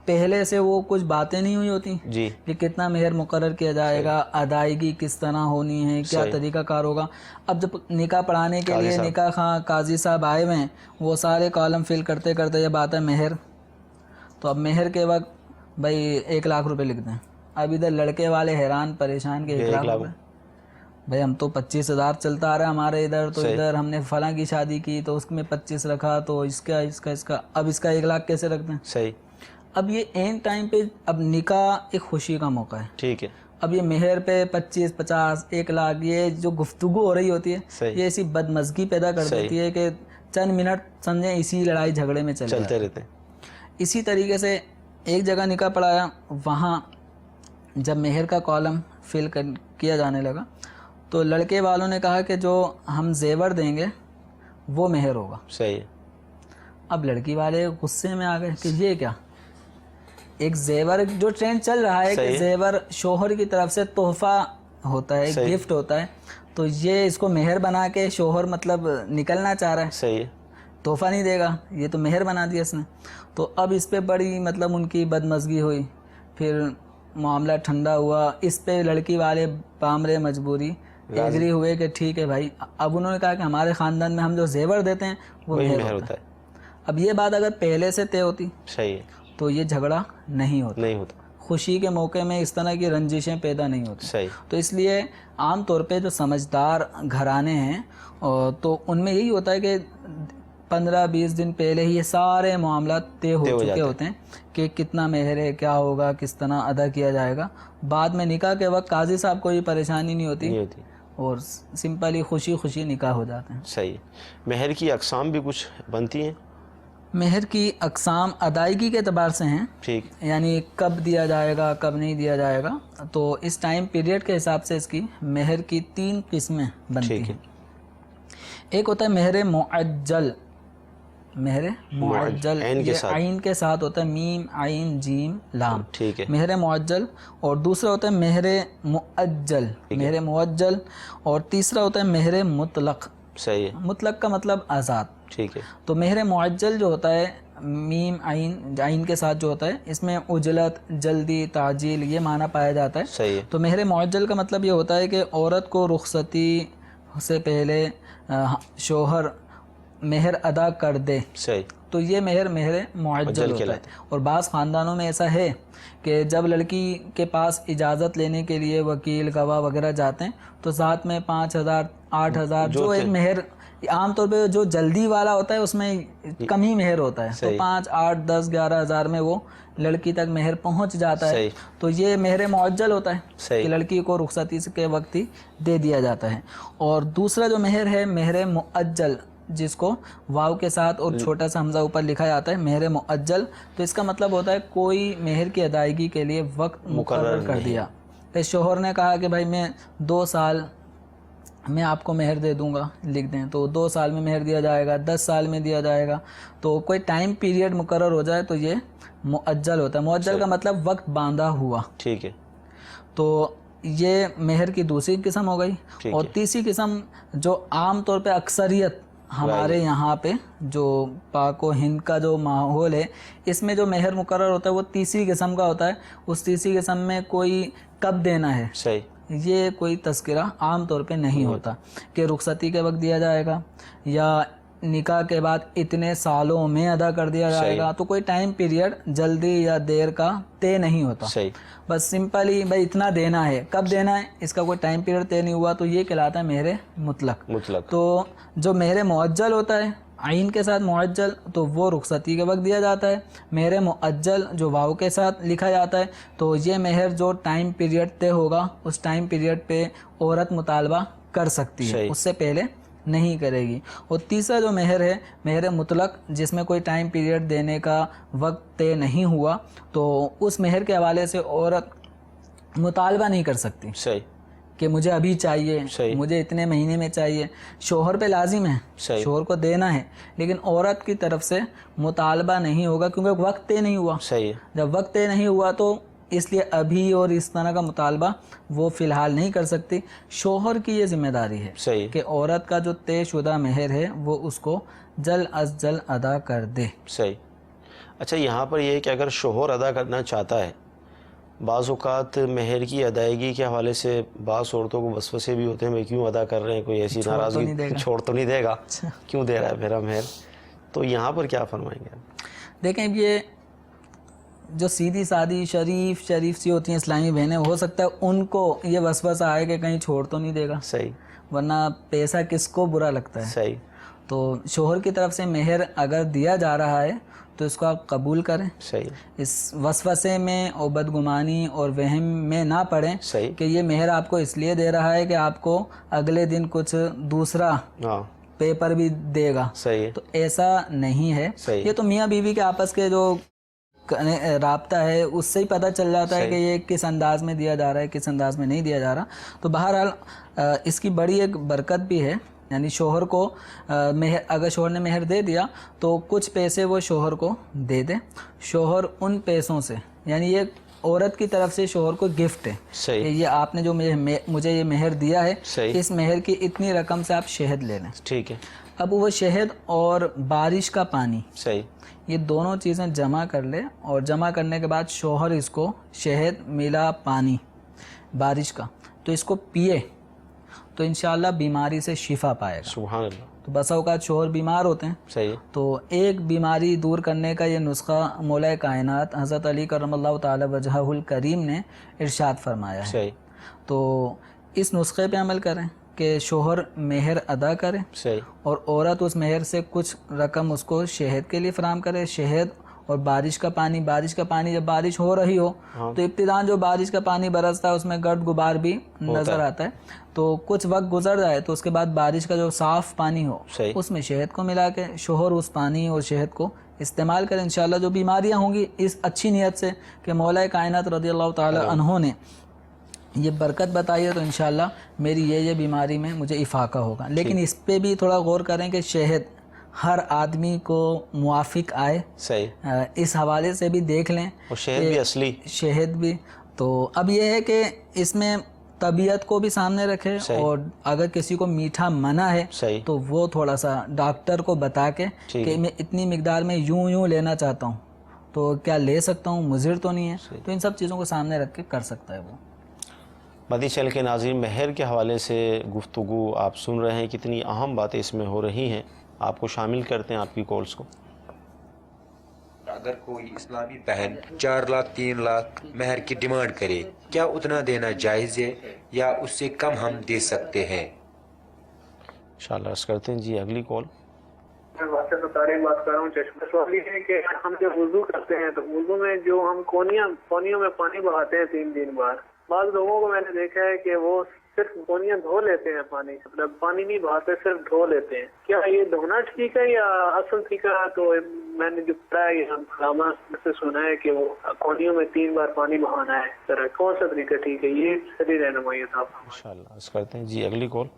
پہلے سے وہ کچھ باتیں نہیں ہوئی ہوتی جی، کہ کتنا مہر مقرر کیا جائے گا، ادائیگی کس طرح ہونی ہے، کیا طریقہ کار ہوگا۔ اب جب نکاح پڑھانے کے لیے نکاح خواہ قاضی صاحب آئے ہوئے ہیں، وہ سارے کالم فل کرتے کرتے جب آتا ہے مہر، تو اب مہر کے وقت بھائی 1 لاکھ روپے لکھ دیں، اب ادھر لڑکے والے حیران پریشان کہ 1 لاکھ روپے، بھائی ہم تو 25,000 چلتا آ رہا ہے ہمارے ادھر، تو ادھر ہم نے فلاں کی شادی کی تو اس میں 25 رکھا، تو اس کا اب اس کا 1 لاکھ کیسے رکھ دیں؟ صحیح، اب یہ این ٹائم پہ اب نکاح ایک خوشی کا موقع ہے، ٹھیک ہے، اب یہ مہر پہ 25، 50، 1 لاکھ یہ جو گفتگو ہو رہی ہوتی ہے یہ ایسی بدمزگی پیدا کر دیتی ہے کہ چند منٹ سمجھیں اسی لڑائی جھگڑے میں چلتے رہتے ہیں۔ اسی طریقے سے ایک جگہ نکاح پڑھایا، وہاں جب مہر کا کالم فل کیا جانے لگا تو لڑکے والوں نے کہا کہ جو ہم زیور دیں گے وہ مہر ہوگا۔ صحیح، اب لڑکی والے غصے میں آ گئے کہ یہ کیا، ایک زیور جو ٹرینڈ چل رہا ہے کہ زیور شوہر کی طرف سے تحفہ ہوتا ہے، ایک گفٹ ہوتا ہے، تو یہ اس کو مہر بنا کے شوہر مطلب نکلنا چاہ رہا ہے، صحیح، تحفہ نہیں دے گا، یہ تو مہر بنا دیا اس نے۔ تو اب اس پہ بڑی مطلب ان کی بدمزگی ہوئی، پھر معاملہ ٹھنڈا ہوا، اس پہ لڑکی والے پامرے مجبوری ایگری ہوئے کہ ٹھیک ہے بھائی، اب انہوں نے کہا کہ ہمارے خاندان میں ہم جو زیور دیتے ہیں وہ مہر ہوتا ہے۔ اب یہ بات اگر پہلے سے طے ہوتی صحیح تو یہ جھگڑا نہیں ہوتا، خوشی کے موقع میں اس طرح کی رنجشیں پیدا نہیں ہوتی. صحیح. تو اس لیے عام طور پہ جو سمجھدار گھرانے ہیں تو ان میں یہی ہوتا ہے کہ 15-20 دن پہلے ہی یہ سارے معاملات طے ہو چکے ہوتے ہیں کہ کتنا مہر ہے, کیا ہوگا, کس طرح ادا کیا جائے گا. بعد میں نکاح کے وقت قاضی صاحب کو یہ پریشانی نہیں ہوتی اور سمپلی خوشی خوشی نکاح ہو جاتے ہیں. صحیح. مہر کی اقسام بھی کچھ بنتی ہیں؟ مہر کی اقسام ادائیگی کے اعتبار سے ہیں. ٹھیک. یعنی کب دیا جائے گا, کب نہیں دیا جائے گا. تو اس ٹائم پیریڈ کے حساب سے اس کی مہر کی 3 قسمیں بنتی ہیں. ایک ہوتا ہے مہر معجل. مہر معجل یہ عین کے ساتھ ہوتا ہے, میم عین جیم لام. ٹھیک ہے. مہر معجل. اور دوسرا ہوتا ہے مہر مؤجل. مہر معجل. اور تیسرا ہوتا ہے مہر مطلق. صحیح ہے. مطلق کا مطلب آزاد. ٹھیک ہے. تو مہر معجل جو ہوتا ہے میم عین کے ساتھ جو ہوتا ہے, اس میں عجلت, جلدی, تعجیل یہ معنی پایا جاتا ہے. صحیح ہے. تو مہر معجل کا مطلب یہ ہوتا ہے کہ عورت کو رخصتی سے پہلے شوہر مہر ادا کر دے. صحیح. تو یہ مہر معجل ہوتا ہے. اور بعض خاندانوں میں ایسا ہے کہ جب لڑکی کے پاس اجازت لینے کے لیے وکیل, گواہ وغیرہ جاتے ہیں تو ساتھ میں 5,000 8,000 جو ایک مہر عام طور پہ جو جلدی والا ہوتا ہے اس میں کم ہی مہر ہوتا ہے. تو 5, 8, 10, 11,000 میں وہ لڑکی تک مہر پہنچ جاتا ہے. تو یہ مہر معجل ہوتا ہے کہ لڑکی کو رخصتی کے وقت ہی دے دیا جاتا ہے. اور دوسرا جو مہر ہے مہر مؤجل, جس کو واو کے ساتھ اور چھوٹا سا حمزہ اوپر لکھا جاتا ہے, مہر مؤجل. تو اس کا مطلب ہوتا ہے کوئی مہر کی ادائیگی کے لیے وقت مقرر کر دیا. شوہر نے کہا کہ بھائی میں 2 سال میں آپ کو مہر دے دوں گا, لکھ دیں, تو 2 سال میں مہر دیا جائے گا, 10 سال میں دیا جائے گا. تو کوئی ٹائم پیریڈ مقرر ہو جائے تو یہ مؤجل ہوتا ہے. مؤجل کا مطلب وقت باندھا ہوا. ٹھیک ہے. تو یہ مہر کی دوسری قسم ہو گئی. اور تیسری قسم جو عام طور پہ اکثریت ہمارے یہاں پہ جو پاک و ہند کا جو ماحول ہے اس میں جو مہر مقرر ہوتا ہے وہ تیسری قسم کا ہوتا ہے. اس تیسری قسم میں کوئی کب دینا ہے صحیح یہ کوئی تذکرہ عام طور پہ نہیں ہوتا کہ رخصتی کے وقت دیا جائے گا یا نکاح کے بعد اتنے سالوں میں ادا کر دیا جائے گا. تو کوئی ٹائم پیریڈ جلدی یا دیر کا طے نہیں ہوتا. بس سمپلی بھائی اتنا دینا ہے, کب دینا ہے اس کا کوئی ٹائم پیریڈ طے نہیں ہوا. تو یہ کہلاتا ہے مہر مطلق. تو جو مہر معجل ہوتا ہے عین کے ساتھ معجل, تو وہ رخصتی کے وقت دیا جاتا ہے. مہر مؤجل جو واو کے ساتھ لکھا جاتا ہے, تو یہ مہر جو ٹائم پیریڈ طے ہوگا اس ٹائم پیریڈ پہ عورت مطالبہ کر سکتی ہے, اس سے پہلے نہیں کرے گی. اور تیسرا جو مہر ہے مہر مطلق, جس میں کوئی ٹائم پیریڈ دینے کا وقت طے نہیں ہوا, تو اس مہر کے حوالے سے عورت مطالبہ نہیں کر سکتی کہ مجھے ابھی چاہیے, مجھے اتنے مہینے میں چاہیے. شوہر پہ لازم ہے, شوہر کو دینا ہے, لیکن عورت کی طرف سے مطالبہ نہیں ہوگا کیونکہ وقت طے نہیں ہوا. جب وقت طے نہیں ہوا تو اس لیے ابھی اور اس طرح کا مطالبہ وہ فی الحال نہیں کر سکتی. شوہر کی یہ ذمہ داری ہے کہ عورت کا جو طے شدہ مہر ہے وہ اس کو جلد از جلد ادا کر دے. صحیح. اچھا یہاں پر یہ کہ اگر شوہر ادا کرنا چاہتا ہے, بعض اوقات مہر کی ادائیگی کے حوالے سے بعض عورتوں کو وسوسے بھی ہوتے ہیں, میں کیوں ادا کر رہے ہیں, کوئی ایسی ناراضگی چھوڑ تو نہیں دے گا, کیوں دے رہا ہے میرا مہر. تو یہاں پر کیا فرمائیں گے؟ دیکھیں یہ جو سیدھی سادی شریف سی ہوتی ہیں اسلامی بہنیں, ہو سکتا ہے ان کو یہ وسوسہ آئے کہ کہیں چھوڑ تو نہیں دے گا. صحیح. ورنہ پیسہ کس کو برا لگتا ہے. صحیح. تو شوہر کی طرف سے مہر اگر دیا جا رہا ہے تو اس کو آپ قبول کریں. صحیح. اس وسوسے میں اور بدگمانی اور وہم میں نہ پڑیں کہ یہ مہر آپ کو اس لیے دے رہا ہے کہ آپ کو اگلے دن کچھ دوسرا پیپر بھی دے گا. صحیح. تو ایسا نہیں ہے. یہ تو میاں بیوی کے آپس کے جو رابطہ ہے اس سے ہی پتہ چل جاتا ہے کہ یہ کس انداز میں دیا جا رہا ہے, کس انداز میں نہیں دیا جا رہا. تو بہرحال اس کی بڑی ایک برکت بھی ہے, یعنی شوہر کو اگر شوہر نے مہر دے دیا تو کچھ پیسے وہ شوہر کو دے دے. شوہر ان پیسوں سے, یعنی یہ عورت کی طرف سے شوہر کو گفٹ ہے کہ یہ آپ نے جو مجھے یہ مہر دیا ہے, اس مہر کی اتنی رقم سے آپ شہد لے لیں. ٹھیک ہے. اب وہ شہد اور بارش کا پانی, صحیح, یہ دونوں چیزیں جمع کر لے, اور جمع کرنے کے بعد شوہر اس کو شہد ملا پانی بارش کا, تو اس کو پیے. تو انشاءاللہ بیماری سے شفا پائے گا. سبحان اللہ. تو بسا اوقات شوہر بیمار ہوتے ہیں, صحیح. تو ایک بیماری دور کرنے کا یہ نسخہ مولا کائنات حضرت علی کرم اللہ تعالی وجہہ الکریم نے ارشاد فرمایا ہے. صحیح. تو اس نسخے پہ عمل کریں کہ شوہر مہر ادا کرے صحیح. اور عورت اس مہر سے کچھ رقم اس کو شہد کے لیے فراہم کرے. شہد اور بارش کا پانی جب بارش ہو رہی ہو تو ابتداءً جو بارش کا پانی برستا ہے اس میں گرد غبار بھی نظر آتا ہے, تو کچھ وقت گزر جائے تو اس کے بعد بارش کا جو صاف پانی ہو اس میں شہد کو ملا کے شوہر اس پانی اور شہد کو استعمال کریں. انشاءاللہ جو بیماریاں ہوں گی اس اچھی نیت سے کہ مولا کائنات رضی اللہ تعالی عنہ نے یہ برکت بتائی ہے تو انشاءاللہ میری یہ بیماری میں مجھے افاقہ ہوگا. لیکن اس پہ بھی تھوڑا غور کریں کہ شہد ہر آدمی کو موافق آئے. صحیح. اس حوالے سے بھی دیکھ لیں. اور شہد بھی اصلی شہد بھی. تو اب یہ ہے کہ اس میں طبیعت کو بھی سامنے رکھے اور اگر کسی کو میٹھا منع ہے تو وہ تھوڑا سا ڈاکٹر کو بتا کے کہ میں اتنی مقدار میں یوں لینا چاہتا ہوں تو کیا لے سکتا ہوں, مضر تو نہیں ہے. تو ان سب چیزوں کو سامنے رکھ کے کر سکتا ہے وہ. مدنی چینل کے ناظرین, مہر کے حوالے سے گفتگو آپ سن رہے ہیں, کتنی اہم باتیں اس میں ہو رہی ہیں. آپ کو شامل کرتے ہیں آپ کی کالز کو. اگر کوئی اسلامی بہن 4 لاکھ 3 لاکھ مہر کی ڈیمانڈ کرے, کیا اتنا دینا جائز ہے یا اس سے کم ہم دے سکتے ہیں؟ انشاءاللہ عرض کرتے ہیں. جی اگلی کال. میں بات کر رہا ہوں. چشمہ سوال یہ ہے کہ ہم جب وضو کرتے ہیں تو وضو میں جو ہم کونیوں میں پانی بہاتے ہیں 3 بار, بعض لوگوں کو میں نے دیکھا ہے کہ وہ صرف کونیاں دھو لیتے ہیں, مطلب پانی نہیں بہاتے, صرف دھو لیتے ہیں. کیا یہ دھونا ٹھیک ہے یا اصل طریقہ؟ تو میں نے جو پڑھا ہے علامہ سے سنا ہے کہ وہ کونیوں میں 3 بار پانی بہانا ہے. سر کون سا طریقہ ٹھیک ہے؟ یہ صحیح رہنمائی تھا. انشاءاللہ عرض کرتے ہیں. جی اگلی کال.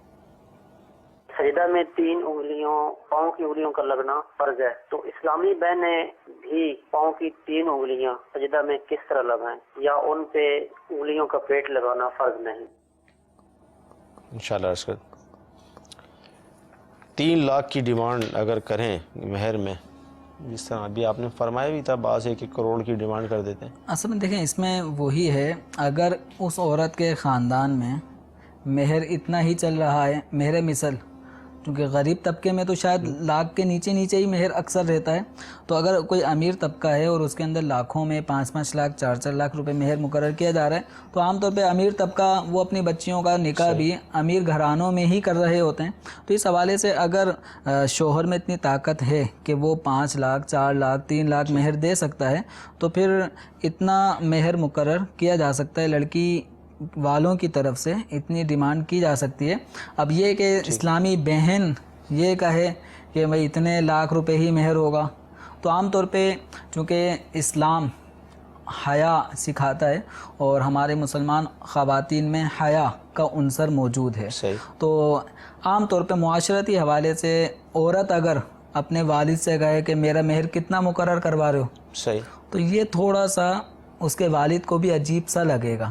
سجدہ میں 3 انگلیوں پاؤں کی انگلیوں کا لگنا فرض ہے, تو اسلامی بہنیں بھی پاؤں کی 3 انگلیاں سجدہ میں کس طرح لگائیں, یا ان پہ انگلیوں کا پیٹ لگانا فرض نہیں؟ انشاءاللہ عرض کرتے. 3 لاکھ کی ڈیمانڈ اگر کریں مہر میں, جس طرح ابھی آپ نے فرمایا بھی تھا بعض 1 کروڑ کی ڈیمانڈ کر دیتے ہیں. اصل میں دیکھیں اس میں وہی ہے, اگر اس عورت کے خاندان میں مہر اتنا ہی چل رہا ہے, مہر مثل, کیونکہ غریب طبقے میں تو شاید لاکھ کے نیچے ہی مہر اکثر رہتا ہے, تو اگر کوئی امیر طبقہ ہے اور اس کے اندر لاکھوں میں 5-5 لاکھ 4-4 لاکھ روپے مہر مقرر کیا جا رہا ہے, تو عام طور پہ امیر طبقہ وہ اپنی بچیوں کا نکاح بھی امیر گھرانوں میں ہی کر رہے ہوتے ہیں. تو اس حوالے سے اگر شوہر میں اتنی طاقت ہے کہ وہ 5 لاکھ 4 لاکھ 3 لاکھ مہر دے سکتا ہے, تو پھر اتنا مہر مقرر کیا جا سکتا ہے. لڑکی والوں کی طرف سے اتنی ڈیمانڈ کی جا سکتی ہے. اب یہ کہ اسلامی بہن یہ کہے کہ بھائی اتنے لاکھ روپے ہی مہر ہوگا, تو عام طور پہ چونکہ اسلام حیا سکھاتا ہے اور ہمارے مسلمان خواتین میں حیا کا عنصر موجود ہے, تو عام طور پہ معاشرتی حوالے سے عورت اگر اپنے والد سے کہے کہ میرا مہر کتنا مقرر کروا رہے ہو, تو یہ تھوڑا سا اس کے والد کو بھی عجیب سا لگے گا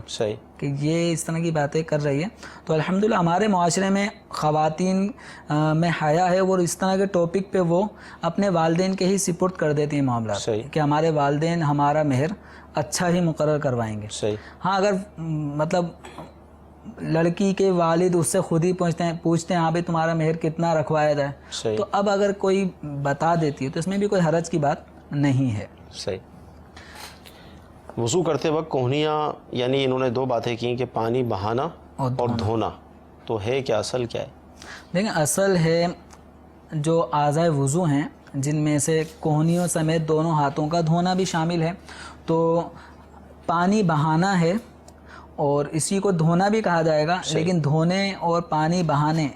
کہ یہ اس طرح کی باتیں کر رہی ہے. تو الحمدللہ ہمارے معاشرے میں خواتین میں حیا ہے, اور اس طرح کے ٹاپک پہ وہ اپنے والدین کے ہی سپرد کر دیتی ہیں معاملات کہ ہمارے والدین ہمارا مہر اچھا ہی مقرر کروائیں گے. ہاں اگر مطلب لڑکی کے والد اس سے خود ہی پوچھتے ہیں ہاں بھائی تمہارا مہر کتنا رکھوایا جائے, تو اب اگر کوئی بتا دیتی ہے تو اس میں بھی کوئی حرج کی بات نہیں ہے. صحیح. وضو کرتے وقت کوہنیاں, یعنی انہوں نے 2 باتیں کی کہ پانی بہانا اور دھونا, تو ہے کیا, اصل کیا ہے؟ دیکھیں اصل ہے جو اعضائے وضو ہیں جن میں سے کوہنیوں سمیت دونوں ہاتھوں کا دھونا بھی شامل ہے, تو پانی بہانا ہے اور اسی کو دھونا بھی کہا جائے گا, لیکن دھونے اور پانی بہانے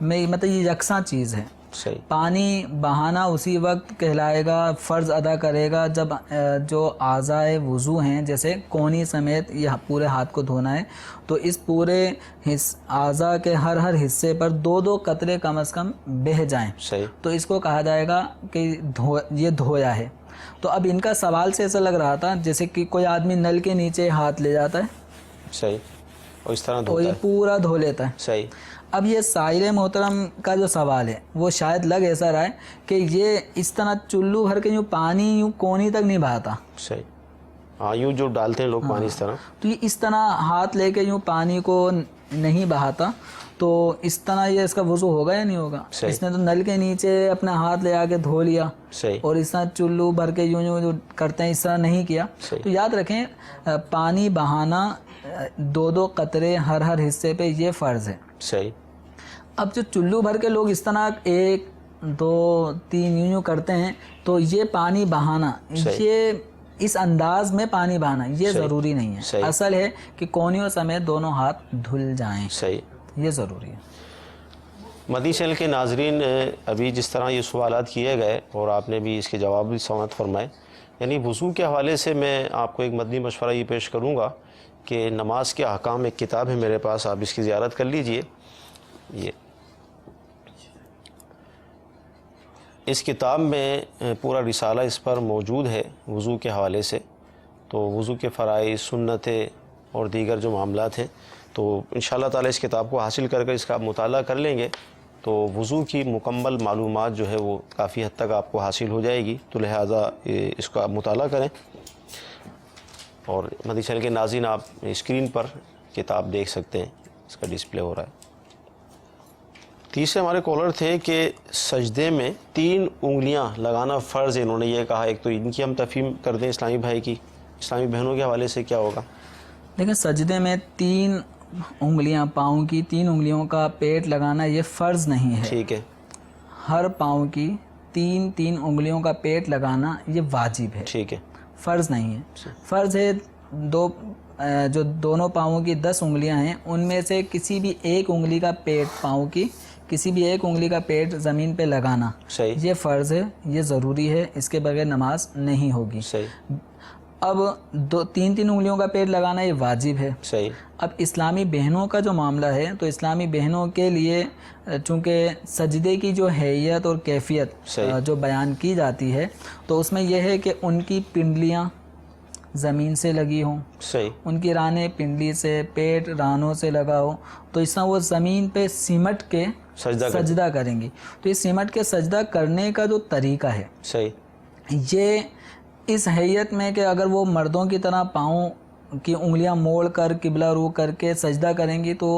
میں مطلب یہ یکساں چیز ہے. پانی بہانا اسی وقت کہلائے گا, فرض ادا کرے گا جب جو اعضائے وضو ہیں جیسے کونی سمیت یہ پورے ہاتھ کو دھونا ہے, تو اس پورے اعضاء کے ہر حصے پر 2 قطرے کم از کم بہہ جائیں, تو اس کو کہا جائے گا کہ یہ دھویا ہے. تو اب ان کا سوال سے ایسا لگ رہا تھا جیسے کہ کوئی آدمی نل کے نیچے ہاتھ لے جاتا ہے اور اس طرح تو یہ پورا دھو لیتا ہے. اب یہ سائل محترم کا جو سوال ہے وہ شاید لگ ایسا رہا ہے کہ یہ اس طرح چلو بھر کے یوں پانی یوں کونی تک نہیں بہاتا. ہاں یوں جو ڈالتے ہیں لوگ پانی اس طرح, تو یہ اس طرح ہاتھ لے کے یوں پانی کو نہیں بہاتا تو اس طرح یہ اس کا وضو ہوگا یا نہیں ہوگا؟ اس نے تو نل کے نیچے اپنا ہاتھ لے آ کے دھو لیا اور اس طرح چلو بھر کے یوں یوں جو کرتے ہیں اس طرح نہیں کیا. تو یاد رکھیں پانی بہانا 2 قطرے ہر حصے پہ یہ فرض ہے. صحیح. اب جو چلو بھر کے لوگ اس طرح 1 2 3 یوں کرتے ہیں تو یہ پانی بہانا یہ اس انداز میں پانی بہانا یہ ضروری نہیں ہے. اصل ہے کہ کونیوں سمیت دونوں ہاتھ دھل جائیں. صحیح. یہ ضروری ہے. مدنی چینل کے ناظرین ابھی جس طرح یہ سوالات کیے گئے اور آپ نے بھی اس کے جواب بھی سماعت فرمائے، یعنی وضو کے حوالے سے میں آپ کو ایک مدنی مشورہ یہ پیش کروں گا کہ نماز کے احکام ایک کتاب ہے میرے پاس، آپ اس کی زیارت کر لیجئے. یہ اس کتاب میں پورا رسالہ اس پر موجود ہے وضو کے حوالے سے. تو وضو کے فرائض، سنتیں اور دیگر جو معاملات ہیں، تو انشاءاللہ تعالی اس کتاب کو حاصل کر اس کا مطالعہ کر لیں گے تو وضو کی مکمل معلومات جو ہے وہ کافی حد تک آپ کو حاصل ہو جائے گی. تو لہٰذا اس کا مطالعہ کریں. اور مدنی چینل کے ناظرین آپ اسکرین پر کتاب دیکھ سکتے ہیں، اس کا ڈسپلے ہو رہا ہے. تیسرے ہمارے کالر تھے کہ سجدے میں 3 انگلیاں لگانا فرض ہے، انہوں نے یہ کہا. ایک تو ان کی ہم تفہیم کر دیں اسلامی بھائی کی، اسلامی بہنوں کے حوالے سے کیا ہوگا؟ لیکن سجدے میں 3 انگلیاں پاؤں کی 3 انگلیوں کا پیٹ لگانا یہ فرض نہیں ہے. ٹھیک ہے. ہر پاؤں کی 3 انگلیوں کا پیٹ لگانا یہ واجب ہے. ٹھیک ہے. فرض نہیں ہے. فرض ہے جو دونوں پاؤں کی 10 انگلیاں ہیں ان میں سے کسی بھی ایک انگلی کا پیٹ پاؤں کی کسی بھی ایک انگلی کا پیٹ زمین پہ لگانا. صحیح. یہ فرض ہے، یہ ضروری ہے، اس کے بغیر نماز نہیں ہوگی. صحیح. اب 3 انگلیوں کا پیٹ لگانا یہ واجب ہے. صحیح. اب اسلامی بہنوں کا جو معاملہ ہے تو اسلامی بہنوں کے لیے چونکہ سجدے کی جو حیت اور کیفیت جو بیان کی جاتی ہے تو اس میں یہ ہے کہ ان کی پنڈلیاں زمین سے لگی ہوں. صحیح. ان کی رانیں پنڈلی سے، پیٹ رانوں سے لگا ہو، تو اس طرح وہ زمین پہ سمٹ کے سجدہ کریں گی. تو یہ سمٹ کے سجدہ کرنے کا جو طریقہ ہے صحیح یہ اس حیت میں کہ اگر وہ مردوں کی طرح پاؤں کی انگلیاں موڑ کر قبلہ رو کر کے سجدہ کریں گی تو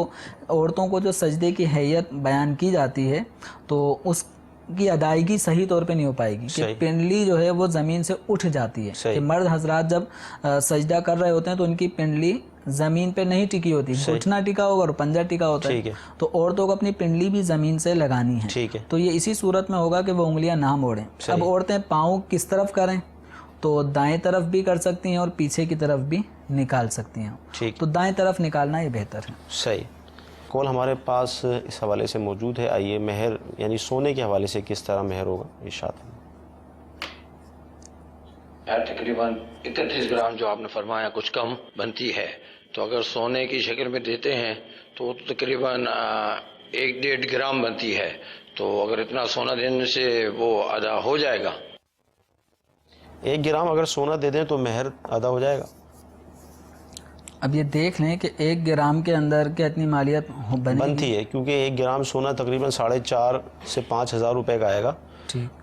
عورتوں کو جو سجدے کی حیت بیان کی جاتی ہے تو اس کی ادائیگی صحیح طور پہ نہیں ہو پائے گی کہ پنڈلی جو ہے وہ زمین سے اٹھ جاتی ہے. کہ مرد حضرات جب سجدہ کر رہے ہوتے ہیں تو ان کی پنڈلی زمین پہ نہیں ٹکی ہوتی، گھٹنا ٹکا ہوگا اور پنجہ ٹکا ہوتا ہے. تو عورتوں کو اپنی پنڈلی بھی زمین سے لگانی ہے. تو یہ اسی صورت میں ہوگا کہ وہ انگلیاں نہ موڑیں. اب عورتیں پاؤں کس طرف کریں تو دائیں طرف بھی کر سکتی ہیں اور پیچھے کی طرف بھی نکال سکتی ہیں. تو دائیں طرف نکالنا یہ بہتر ہے. صحیح. کال ہمارے پاس اس حوالے سے موجود ہے. آئیے مہر یعنی سونے کے حوالے سے کس طرح مہر ہوگا ارشاد. تقریباً 31 گرام جو آپ نے فرمایا کچھ کم بنتی ہے، تو اگر سونے کی شکل میں دیتے ہیں تو تقریباً 1.5 گرام بنتی ہے. تو اگر اتنا سونا دینے سے وہ ادا ہو جائے گا؟ 1 گرام اگر سونا دے دیں تو مہر ادا ہو جائے گا. اب یہ دیکھ لیں کہ 1 گرام کے اندر کتنی مالیت بنتی ہے، کیونکہ 1 گرام سونا تقریباً 4.5 سے 5,000 روپے کا آئے گا.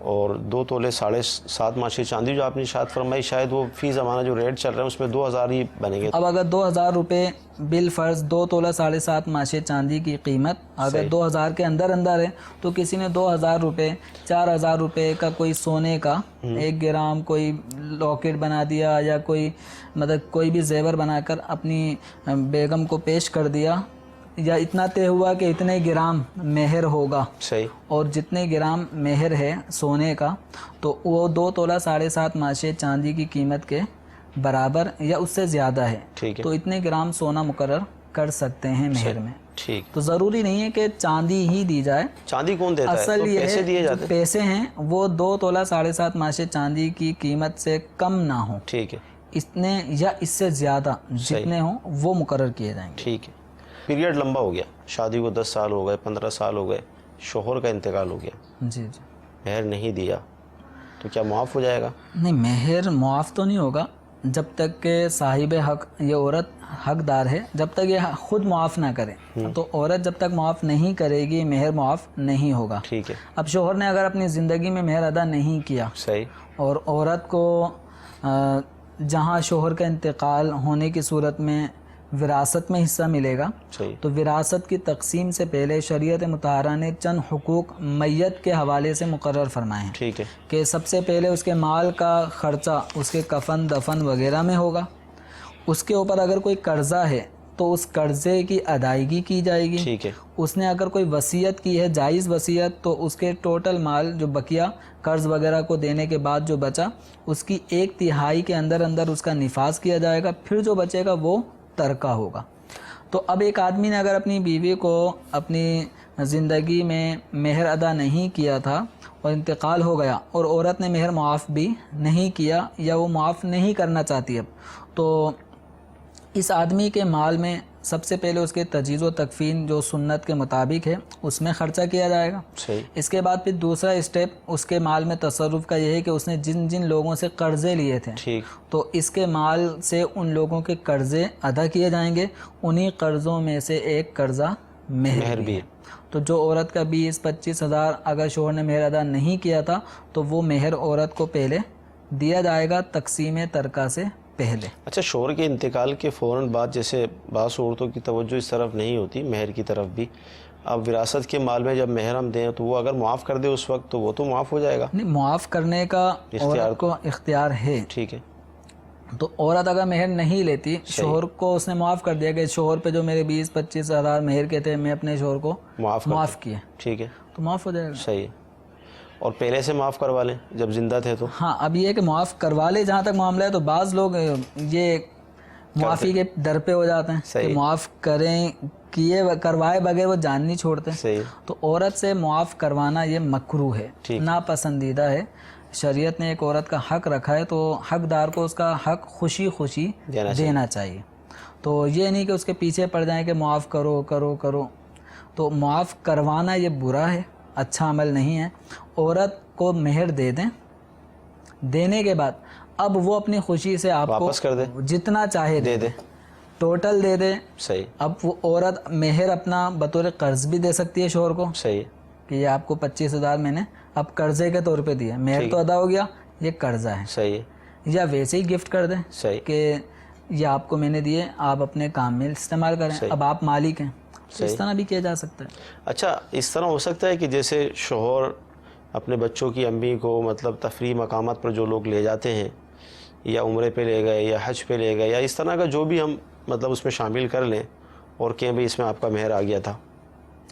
اور 2 تولے 7.5 ماشے چاندی جو آپ نے ارشاد فرمائی شاید وہ فی زمانہ جو ریٹ چل رہا ہے اس میں 2,000 ہی بنے گے. اب اگر 2,000 روپے بالفرض 2 تولہ 7.5 ماشے چاندی کی قیمت اگر 2,000 کے اندر ہے تو کسی نے 2,000 روپے 4,000 روپے کا کوئی سونے کا 1 گرام کوئی لاکٹ بنا دیا یا کوئی مطلب کوئی بھی زیور بنا کر اپنی بیگم کو پیش کر دیا، یا اتنا طے ہوا کہ اتنے گرام مہر ہوگا. صحیح. اور جتنے گرام مہر ہے سونے کا تو وہ 2 تولہ 7.5 ماشے چاندی کی قیمت کے برابر یا اس سے زیادہ ہے. تو اتنے گرام سونا مقرر کر سکتے ہیں مہر میں. تو ضروری نہیں ہے کہ چاندی ہی دی جائے. چاندی کون دیتا ہے؟ اصل یہ پیسے ہیں وہ 2 تولہ 7.5 ماشے چاندی کی قیمت سے کم نہ ہوں. ٹھیک ہے. اتنے یا اس سے زیادہ جتنے ہوں وہ مقرر کیے جائیں گے. ٹھیک ہے. پیریڈ لمبا ہو گیا، شادی کو 10 سال ہو گئے، 15 سال ہو گئے، شوہر کا انتقال ہو گیا، جی مہر نہیں دیا تو کیا معاف ہو جائے گا؟ نہیں، مہر معاف تو نہیں ہوگا جب تک کہ صاحب حق یہ عورت حقدار ہے، جب تک یہ خود معاف نہ کرے. تو عورت جب تک معاف نہیں کرے گی مہر معاف نہیں ہوگا. ٹھیک ہے. اب شوہر نے اگر اپنی زندگی میں مہر ادا نہیں کیا اور عورت کو جہاں شوہر کا انتقال ہونے کی صورت میں وراثت میں حصہ ملے گا. صحیح. تو وراثت کی تقسیم سے پہلے شریعت مطہرہ نے چند حقوق میت کے حوالے سے مقرر فرمائے ہیں. ٹھیک ہے. کہ سب سے پہلے اس کے مال کا خرچہ اس کے کفن دفن وغیرہ میں ہوگا. اس کے اوپر اگر کوئی قرضہ ہے تو اس قرضے کی ادائیگی کی جائے گی. ٹھیک ہے. اس نے اگر کوئی وصیت کی ہے جائز وصیت تو اس کے ٹوٹل مال جو بقیہ قرض وغیرہ کو دینے کے بعد جو بچا اس کی 1/3 کے اندر اندر اس کا نفاذ کیا جائے گا. پھر جو بچے گا وہ ترکہ ہوگا. تو اب ایک آدمی نے اگر اپنی بیوی کو اپنی زندگی میں مہر ادا نہیں کیا تھا اور انتقال ہو گیا اور عورت نے مہر معاف بھی نہیں کیا یا وہ معاف نہیں کرنا چاہتی اب، تو اس آدمی کے مال میں سب سے پہلے اس کے تجہیز و تکفین جو سنت کے مطابق ہے اس میں خرچہ کیا جائے گا. صحیح. اس کے بعد پھر دوسرا اسٹیپ اس کے مال میں تصرف کا یہ ہے کہ اس نے جن جن لوگوں سے قرضے لیے تھے ٹھیک. تو اس کے مال سے ان لوگوں کے قرضے ادا کیے جائیں گے. انہی قرضوں میں سے ایک قرضہ مہر بھی ہے. تو جو عورت کا 20-25 ہزار اگر شوہر نے مہر ادا نہیں کیا تھا تو وہ مہر عورت کو پہلے دیا جائے گا تقسیم ترکہ سے پہلے. اچھا، شوہر کے انتقال کے فوراً بعد جیسے بعض عورتوں کی توجہ اس طرف نہیں ہوتی مہر کی طرف بھی، اب وراثت کے مال میں جب مہر ہم دیں تو وہ اگر معاف کر دے اس وقت تو وہ تو معاف ہو جائے گا. نہیں، معاف کرنے کا عورت کو اختیار ہے. ٹھیک ہے. تو عورت اگر مہر نہیں لیتی، شوہر کو اس نے معاف کر دیا کہ شوہر پہ جو میرے 20-25 ہزار مہر کے تھے میں اپنے شوہر کو معاف کیے، ٹھیک ہے، تو معاف ہو جائے گا. صحیح ہے. اور پہلے سے معاف کروا لیں جب زندہ تھے تو. ہاں، اب یہ ہے کہ معاف کروا لے جہاں تک معاملہ ہے. تو بعض لوگ یہ معافی کے در پہ ہو جاتے ہیں کہ معاف کریں کیے کروائے بغیر وہ جان نہیں چھوڑتے. صحیح. تو عورت سے معاف کروانا یہ مکروہ ہے، ناپسندیدہ ہے. شریعت نے ایک عورت کا حق رکھا ہے تو حقدار کو اس کا حق خوشی خوشی دینا چاہیے. تو یہ نہیں کہ اس کے پیچھے پڑ جائیں کہ معاف کرو کرو کرو. تو معاف کروانا یہ برا ہے، اچھا عمل نہیں ہے. عورت کو مہر دے دیں، دینے کے بعد اب وہ اپنی خوشی سے آپ کو واپس کر دے، جتنا چاہے دے دے، ٹوٹل دے دے. صحیح. اب وہ عورت مہر اپنا بطور قرض بھی دے سکتی ہے شوہر کو. صحیح. کہ یہ آپ کو 25 ہزار میں نے اب قرضے کے طور پہ دیا، مہر تو ادا ہو گیا، یہ قرضہ ہے. صحیح. یا ویسے ہی گفٹ کر دیں. صحیح. کہ یہ آپ کو میں نے دیے، آپ اپنے کام میں استعمال کریں، اب آپ مالک ہیں. اس طرح بھی کیا جا سکتا ہے. اچھا، اس طرح ہو سکتا ہے کہ جیسے شوہر اپنے بچوں کی امی کو مطلب تفریح مقامات پر جو لوگ لے جاتے ہیں یا عمرے پہ لے گئے یا حج پہ لے گئے یا اس طرح کا جو بھی ہم مطلب اس میں شامل کر لیں اور کہیں بھی اس میں آپ کا مہر آ گیا تھا،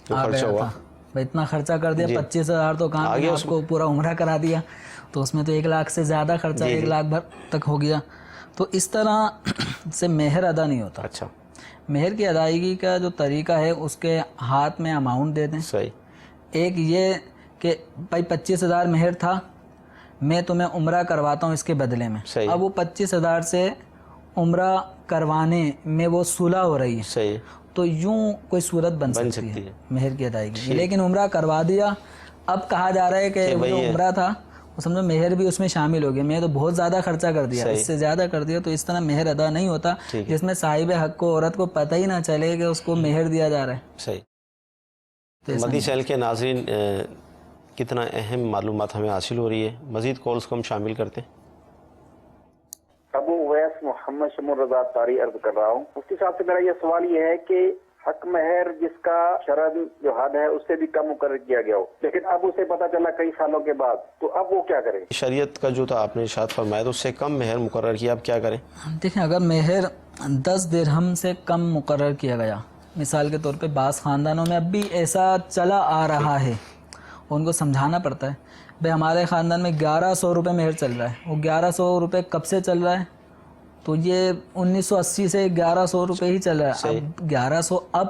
جو خرچہ ہوا، اتنا خرچہ کر دیا 25 ہزار تو کہاں آپ کو پورا عمرہ کرا دیا، تو اس میں تو 1 لاکھ سے زیادہ خرچہ 1 لاکھ بھر تک ہو گیا. تو اس طرح سے مہر ادا نہیں ہوتا. اچھا، مہر کی ادائیگی کا جو طریقہ ہے اس کے ہاتھ میں اماؤنٹ دے دیں. صحیح. ایک یہ کہ بھائی 25 ہزار مہر تھا، میں تمہیں عمرہ کرواتا ہوں اس کے بدلے میں. اب وہ 25 ہزار سے عمرہ کروانے میں وہ صلح ہو رہی ہے. صحیح. تو یوں کوئی صورت بن سکتی ہے مہر کی ادائیگی. لیکن عمرہ کروا دیا، اب کہا جا رہا ہے کہ وہ جو عمرہ تھا وہ سمجھو مہر بھی اس میں شامل ہو گیا، میں تو بہت زیادہ خرچہ کر دیا، اس سے زیادہ کر دیا. تو اس طرح مہر ادا نہیں ہوتا جس میں صاحب حق کو عورت کو پتہ ہی نہ چلے کہ اس کو مہر دیا جا رہا ہے. صحیح. مدنی چینل کے ناظرین، کتنا اہم معلومات ہمیں حاصل ہو رہی ہے. مزید کالز کو ہم شامل کرتے ہیں. ابو اویس محمد شمول رضا طاری عرض کر رہا ہوں. مفتی صاحب سے میرا یہ سوال یہ ہے کہ حق مہر جس کا شرعاً جو حد ہے اس سے بھی کم مقرر کیا گیا ہو، لیکن اب اسے پتہ چلا کئی سالوں کے بعد، تو اب وہ کیا کرے؟ شریعت کا جو تھا آپ نے ارشاد فرمایا تو اس سے کم مہر مقرر کیا، اب کیا کریں؟ دیکھیں، اگر مہر 10 درہم سے کم مقرر کیا گیا، مثال کے طور پہ بعض خاندانوں میں اب بھی ایسا چلا آ رہا ہے، ان کو سمجھانا پڑتا ہے. بھائی ہمارے خاندان میں 1100 روپے مہر چل رہا ہے. وہ 1100 روپے کب سے چل رہا ہے؟ تو یہ 1980 سے 1100 روپے ہی چل رہا ہے. اب 1100 اب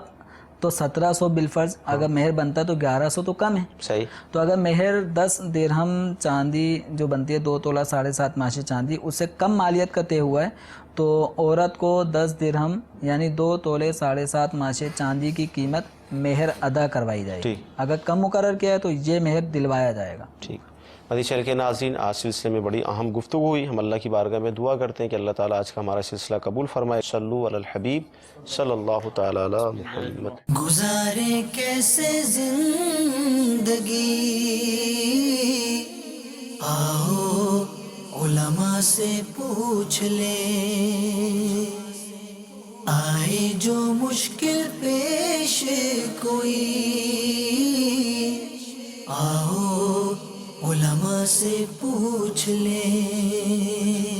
تو 1700 بالفرض اگر مہر بنتا تو 1100 تو کم ہے. صحیح. تو اگر مہر 10 درہم چاندی جو بنتی ہے 2 تولہ 7.5 ماشی چاندی، اس سے کم مالیت کا طے ہوا ہے تو عورت کو 10 درہم یعنی 2 تولے 7.5 ماشی چاندی کی قیمت مہر ادا کروائی جائے گی. اگر کم مقرر کیا ہے تو یہ مہر دلوایا جائے گا. ٹھیک. مدنی چینل کے ناظرین، آج سلسلے میں بڑی اہم گفتگو ہوئی. ہم اللہ کی بارگاہ میں دعا کرتے ہیں کہ اللہ تعالیٰ آج کا ہمارا سلسلہ قبول فرمائے. صلو علی الحبیب صلی اللہ تعالیٰ علی محمد. گزارے کیسے زندگی، آؤ علماء سے پوچھ لیں. آئے جو مشکل پیش کوئی آؤ علماء سے پوچھ لیں.